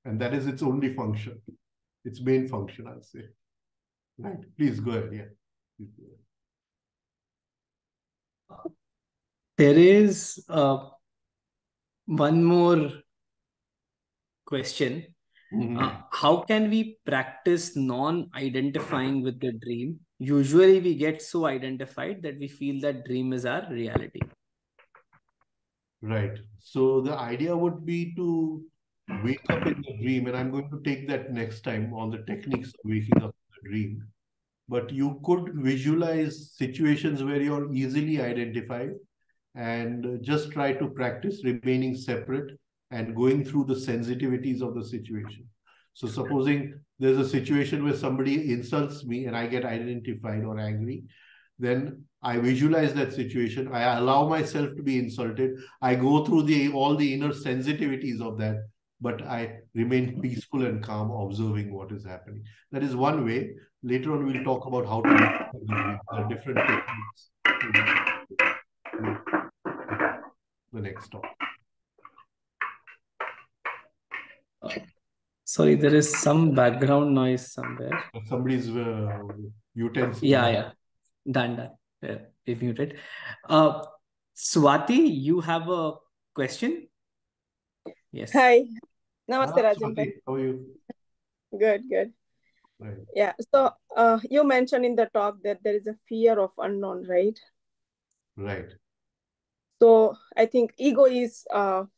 And that is its only function, its main function, I'll say. Right. Please go ahead. Yeah. There is one more question. How can we practice non-identifying with the dream? Usually we get so identified that we feel that dream is our reality. Right. So the idea would be to wake up in the dream, and I'm going to take that next time on the techniques of waking up in the dream. But you could visualize situations where you're easily identified and just try to practice remaining separate and going through the sensitivities of the situation. So supposing there's a situation where somebody insults me and I get identified or angry, then I visualize that situation. I allow myself to be insulted. I go through all the inner sensitivities of that, but I remain peaceful and calm, observing what is happening. That is one way. Later on, we'll talk about how to wake up in the dream. There are different techniques. The next talk. Sorry, there is some background noise somewhere. Somebody's utensil. Yeah. Done. Yeah, if muted. Swati, you have a question? Yes. Hi. Namaste, Rajen. Swati, how are you? Good. Right. Yeah. So you mentioned in the talk that there is a fear of unknown, right? Right. So I think ego is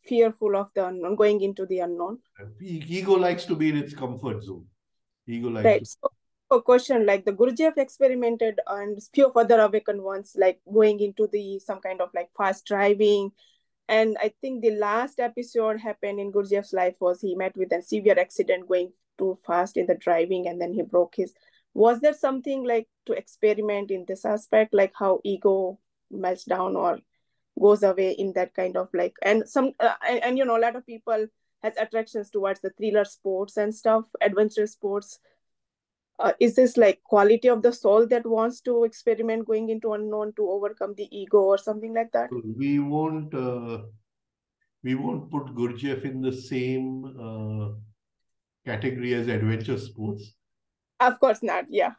fearful of the unknown, going into the unknown. Ego likes to be in its comfort zone. Ego likes right. to. So a question like the Guruji experimented and few of other awakened ones, like going into some kind of like fast driving. And I think the last episode happened in Gurdjieff's life was he met with a severe accident going too fast in the driving, and then he broke his. Was there something like to experiment in this aspect, like how ego melts down or goes away in that kind of like, and some and a lot of people has attractions towards the thriller sports and stuff, adventure sports. Is this like quality of the soul that wants to experiment going into unknown to overcome the ego or something like that? We won't put Gurdjieff in the same category as adventure sports. Of course not. Yeah.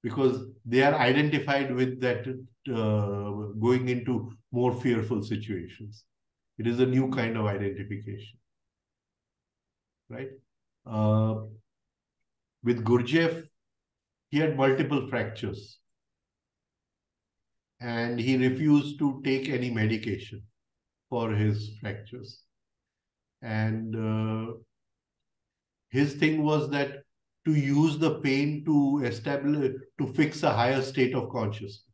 Because they are identified with that going into more fearful situations. It is a new kind of identification, right? With Gurdjieff, he had multiple fractures and he refused to take any medication for his fractures. And his thing was that to use the pain to fix a higher state of consciousness.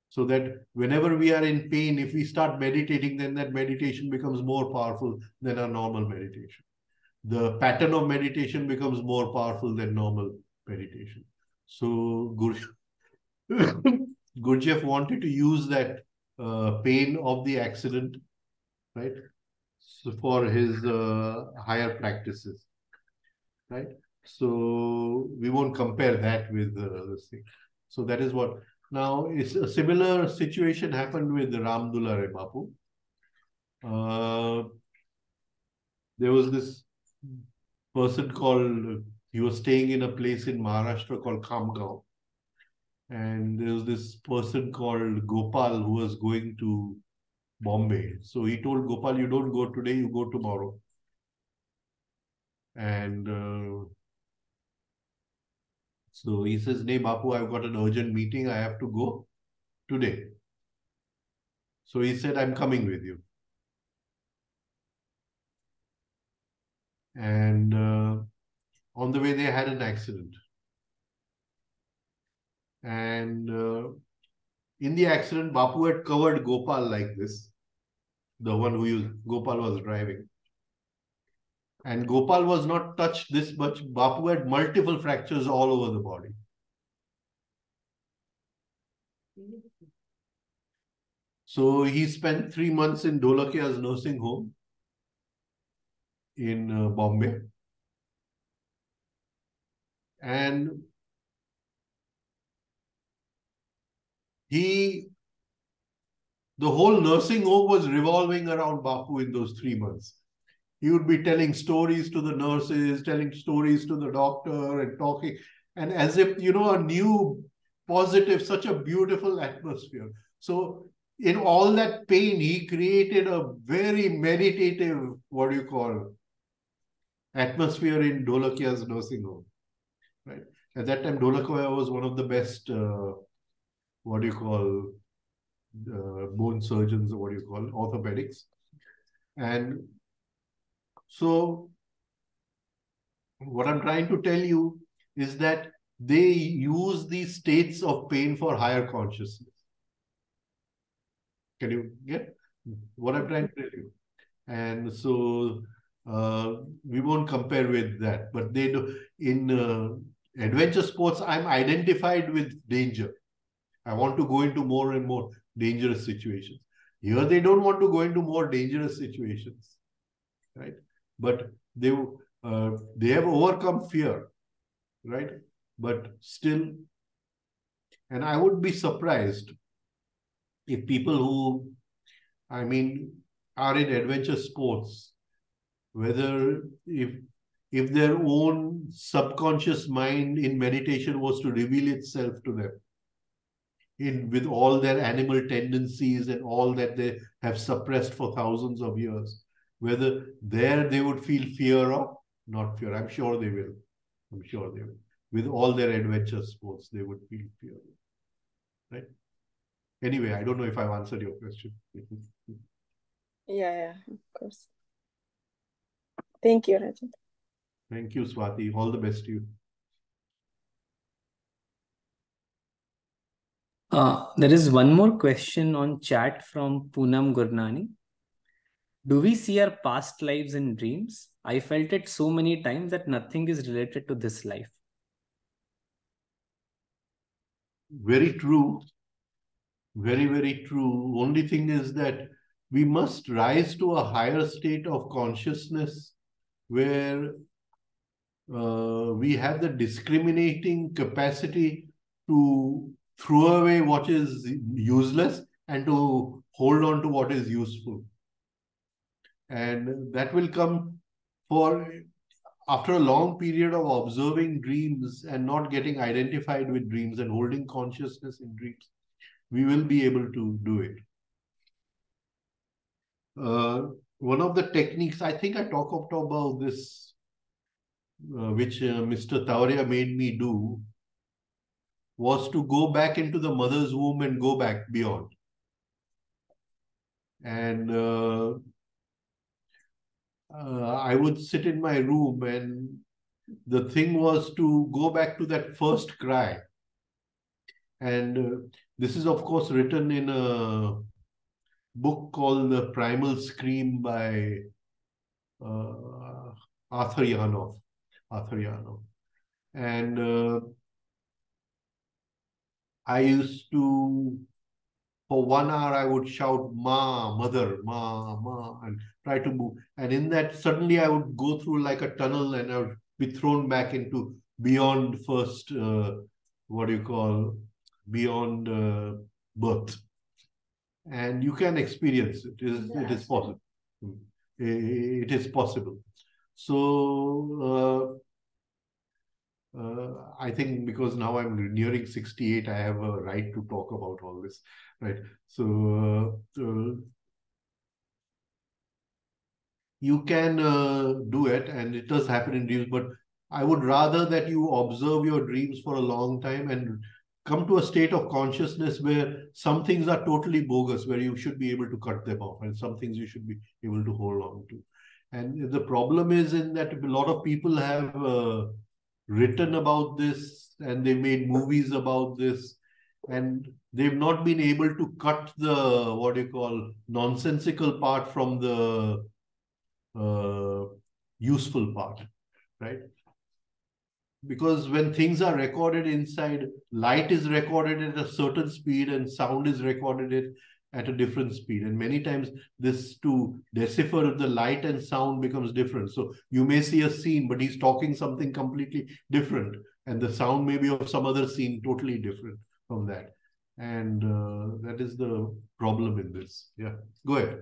So that whenever we are in pain, if we start meditating, then that meditation becomes more powerful than a normal meditation. The pattern of meditation becomes more powerful than normal meditation. So Gurdjieff wanted to use that pain of the accident, right? for his higher practices, right? So we won't compare that with this thing. So that is what. Now, it's a similar situation happened with Ramdulare Bapu. There was this person called, he was staying in a place in Maharashtra called Khamgaon. And there was this person called Gopal who was going to Bombay. So he told Gopal, you don't go today, you go tomorrow. And so he says, "Nee, Bapu, I've got an urgent meeting. I have to go today." So he said, "I'm coming with you." And on the way, they had an accident. And in the accident, Bapu had covered Gopal like this, the one who Gopal was driving. And Gopal was not touched this much. Bapu had multiple fractures all over the body. So he spent 3 months in Dholakia's nursing home in Bombay. And the whole nursing home was revolving around Bapu in those 3 months. He would be telling stories to the nurses, telling stories to the doctor and talking, and as if, a new positive, such a beautiful atmosphere. So in all that pain, he created a very meditative, atmosphere in Dholakia's nursing home. Right? At that time, Dholakia was one of the best, bone surgeons, or orthopedics. And so what I'm trying to tell you is that they use these states of pain for higher consciousness. Can you get what I'm trying to tell you? And so we won't compare with that. But they do in adventure sports, I'm identified with danger. I want to go into more and more dangerous situations. Here, they don't want to go into more dangerous situations, right? But they have overcome fear, right? But still, and I would be surprised if people who, are in adventure sports, whether if their own subconscious mind in meditation was to reveal itself to them, with all their animal tendencies and all that they have suppressed for thousands of years, whether there they would feel fear or not fear. I'm sure they will. With all their adventure sports, they would feel fear. Right? Anyway, I don't know if I've answered your question. Yeah, of course. Thank you, Rajen. Thank you, Swati. All the best to you. There is one more question on chat from Poonam Gurnani. Do we see our past lives in dreams? I felt it so many times that nothing is related to this life. Very true. Very, very true. Only thing is that we must rise to a higher state of consciousness where we have the discriminating capacity to throw away what is useless and to hold on to what is useful. And that will come after a long period of observing dreams and not getting identified with dreams and holding consciousness in dreams. We will be able to do it. One of the techniques, I think I talked about this, which Mr. Tavariaji made me do, was to go back into the mother's womb and go back beyond. And I would sit in my room, and the thing was to go back to that first cry. And this is, of course, written in a book called The Primal Scream by Arthur Yanov. And I used to For 1 hour, I would shout, Ma, mother, Ma, Ma, and try to move. And in that, suddenly I would go through like a tunnel and I would be thrown back into beyond first, what do you call, beyond birth. And you can experience it. It is possible. It is possible. So, I think because now I'm nearing 68, I have a right to talk about all this, right? So you can do it, and it does happen in dreams, but I would rather that you observe your dreams for a long time and come to a state of consciousness where some things are totally bogus, where you should be able to cut them off, and some things you should be able to hold on to. And the problem is in that a lot of people have written about this and they made movies about this, and they've not been able to cut the, what do you call, nonsensical part from the useful part, right? Because when things are recorded inside, light is recorded at a certain speed and sound is recorded at a different speed. And many times this, to decipher the light and sound, becomes different. So you may see a scene, but he's talking something completely different. And the sound may be of some other scene totally different from that. And that is the problem in this. Yeah, go ahead.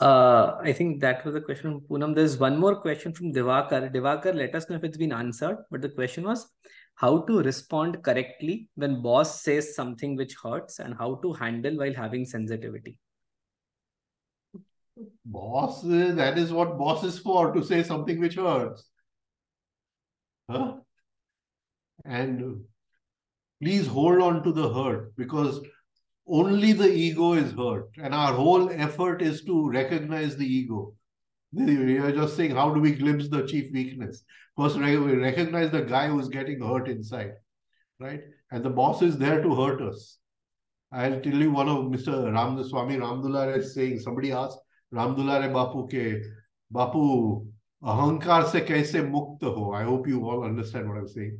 I think that was the question from Poonam. There's one more question from Divakar. Divakar, let us know if it's been answered. But the question was how to respond correctly when boss says something which hurts, and how to handle while having sensitivity. Boss, that is what boss is for, to say something which hurts. Huh? And please hold on to the hurt, because only the ego is hurt. And our whole effort is to recognize the ego. We are just saying, how do we glimpse the chief weakness? First, we recognize the guy who's getting hurt inside, right? And the boss is there to hurt us. I'll tell you one of Mr. Swami Ramdulare is saying, somebody asked Ramdulare Bapu ke, Bapu, ahankar se kaise mukta ho? I hope you all understand what I'm saying.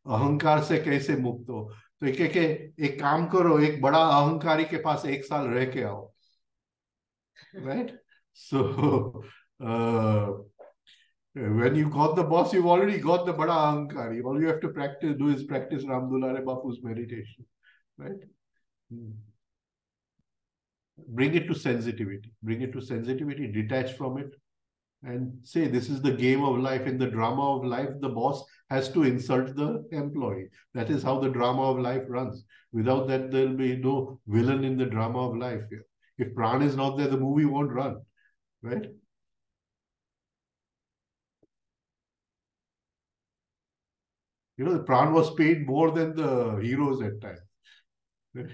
अहंकार से कैसे मुक्त हो? तो एक काम करो, एक बड़ा अहंकारी के पास 1 साल रह के आओ, right? So when you got the boss, you've already got the bada ahankari. All you have to do is practice Ramdulare Bapu's meditation, right? Bring it to sensitivity. Bring it to sensitivity. Detach from it. And say, this is the game of life. In the drama of life, the boss has to insult the employee. That is how the drama of life runs. Without that, there will be no villain in the drama of life. If Pran is not there, the movie won't run, right? You know, the Pran was paid more than the heroes at times. Right?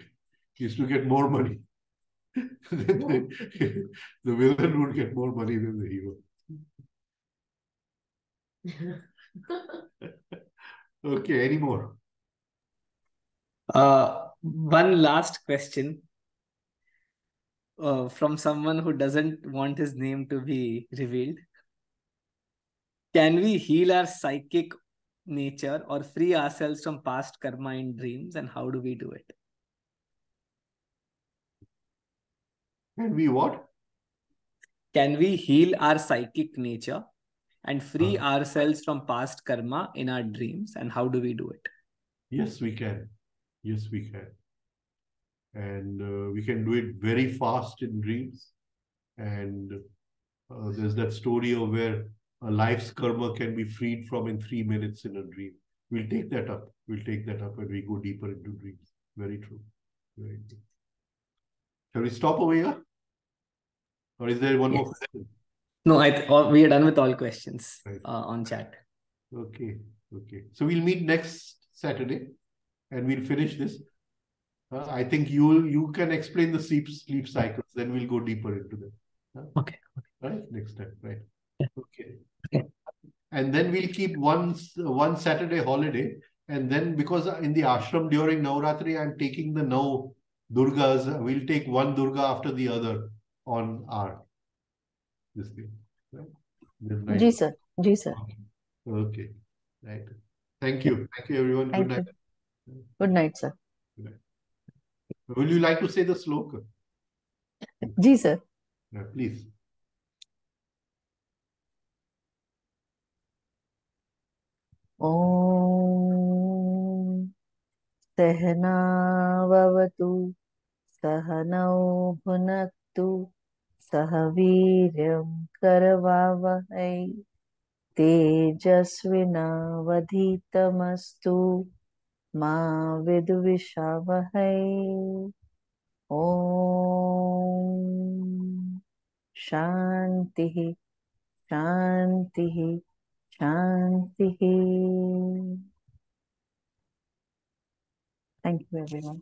He used to get more money. The villain would get more money than the hero. Okay, any more? One last question from someone who doesn't want his name to be revealed. Can we heal our psychic nature or free ourselves from past karma in dreams, and how do we do it? Can we what? Can we heal our psychic nature and free ourselves from past karma in our dreams, and how do we do it? Yes, we can. Yes, we can. And we can do it very fast in dreams. And there's that story of where a life's karma can be freed from in 3 minutes in a dream. We'll take that up. We'll take that up when we go deeper into dreams. Very true. Very true. Shall we stop over here? Or is there one more question? No, we are done with all questions Right. on chat. Okay. Okay. So we'll meet next Saturday and we'll finish this. I think you can explain the sleep cycles, then we'll go deeper into them. Okay. Right? Next time, right? Yeah. Okay. Okay. And then we'll keep one Saturday holiday. And then because in the ashram during Navratri, I'm taking the Durgas. We'll take one Durga after the other on this thing. Right? This night. Ji sir. Ji sir. Okay. Right. Thank you. Thank you, everyone. Thank Good night. you. Good night, sir. Will you like to say the sloka? Ji, sir. Yeah, please. Om Sahanavavatu Sahanau Bhunaktu Sahaviryam Karavavahai Tejasvinavadhitamastu Ma Vidvishavahai. Om Shanti Shanti Shanti. Thank you, everyone.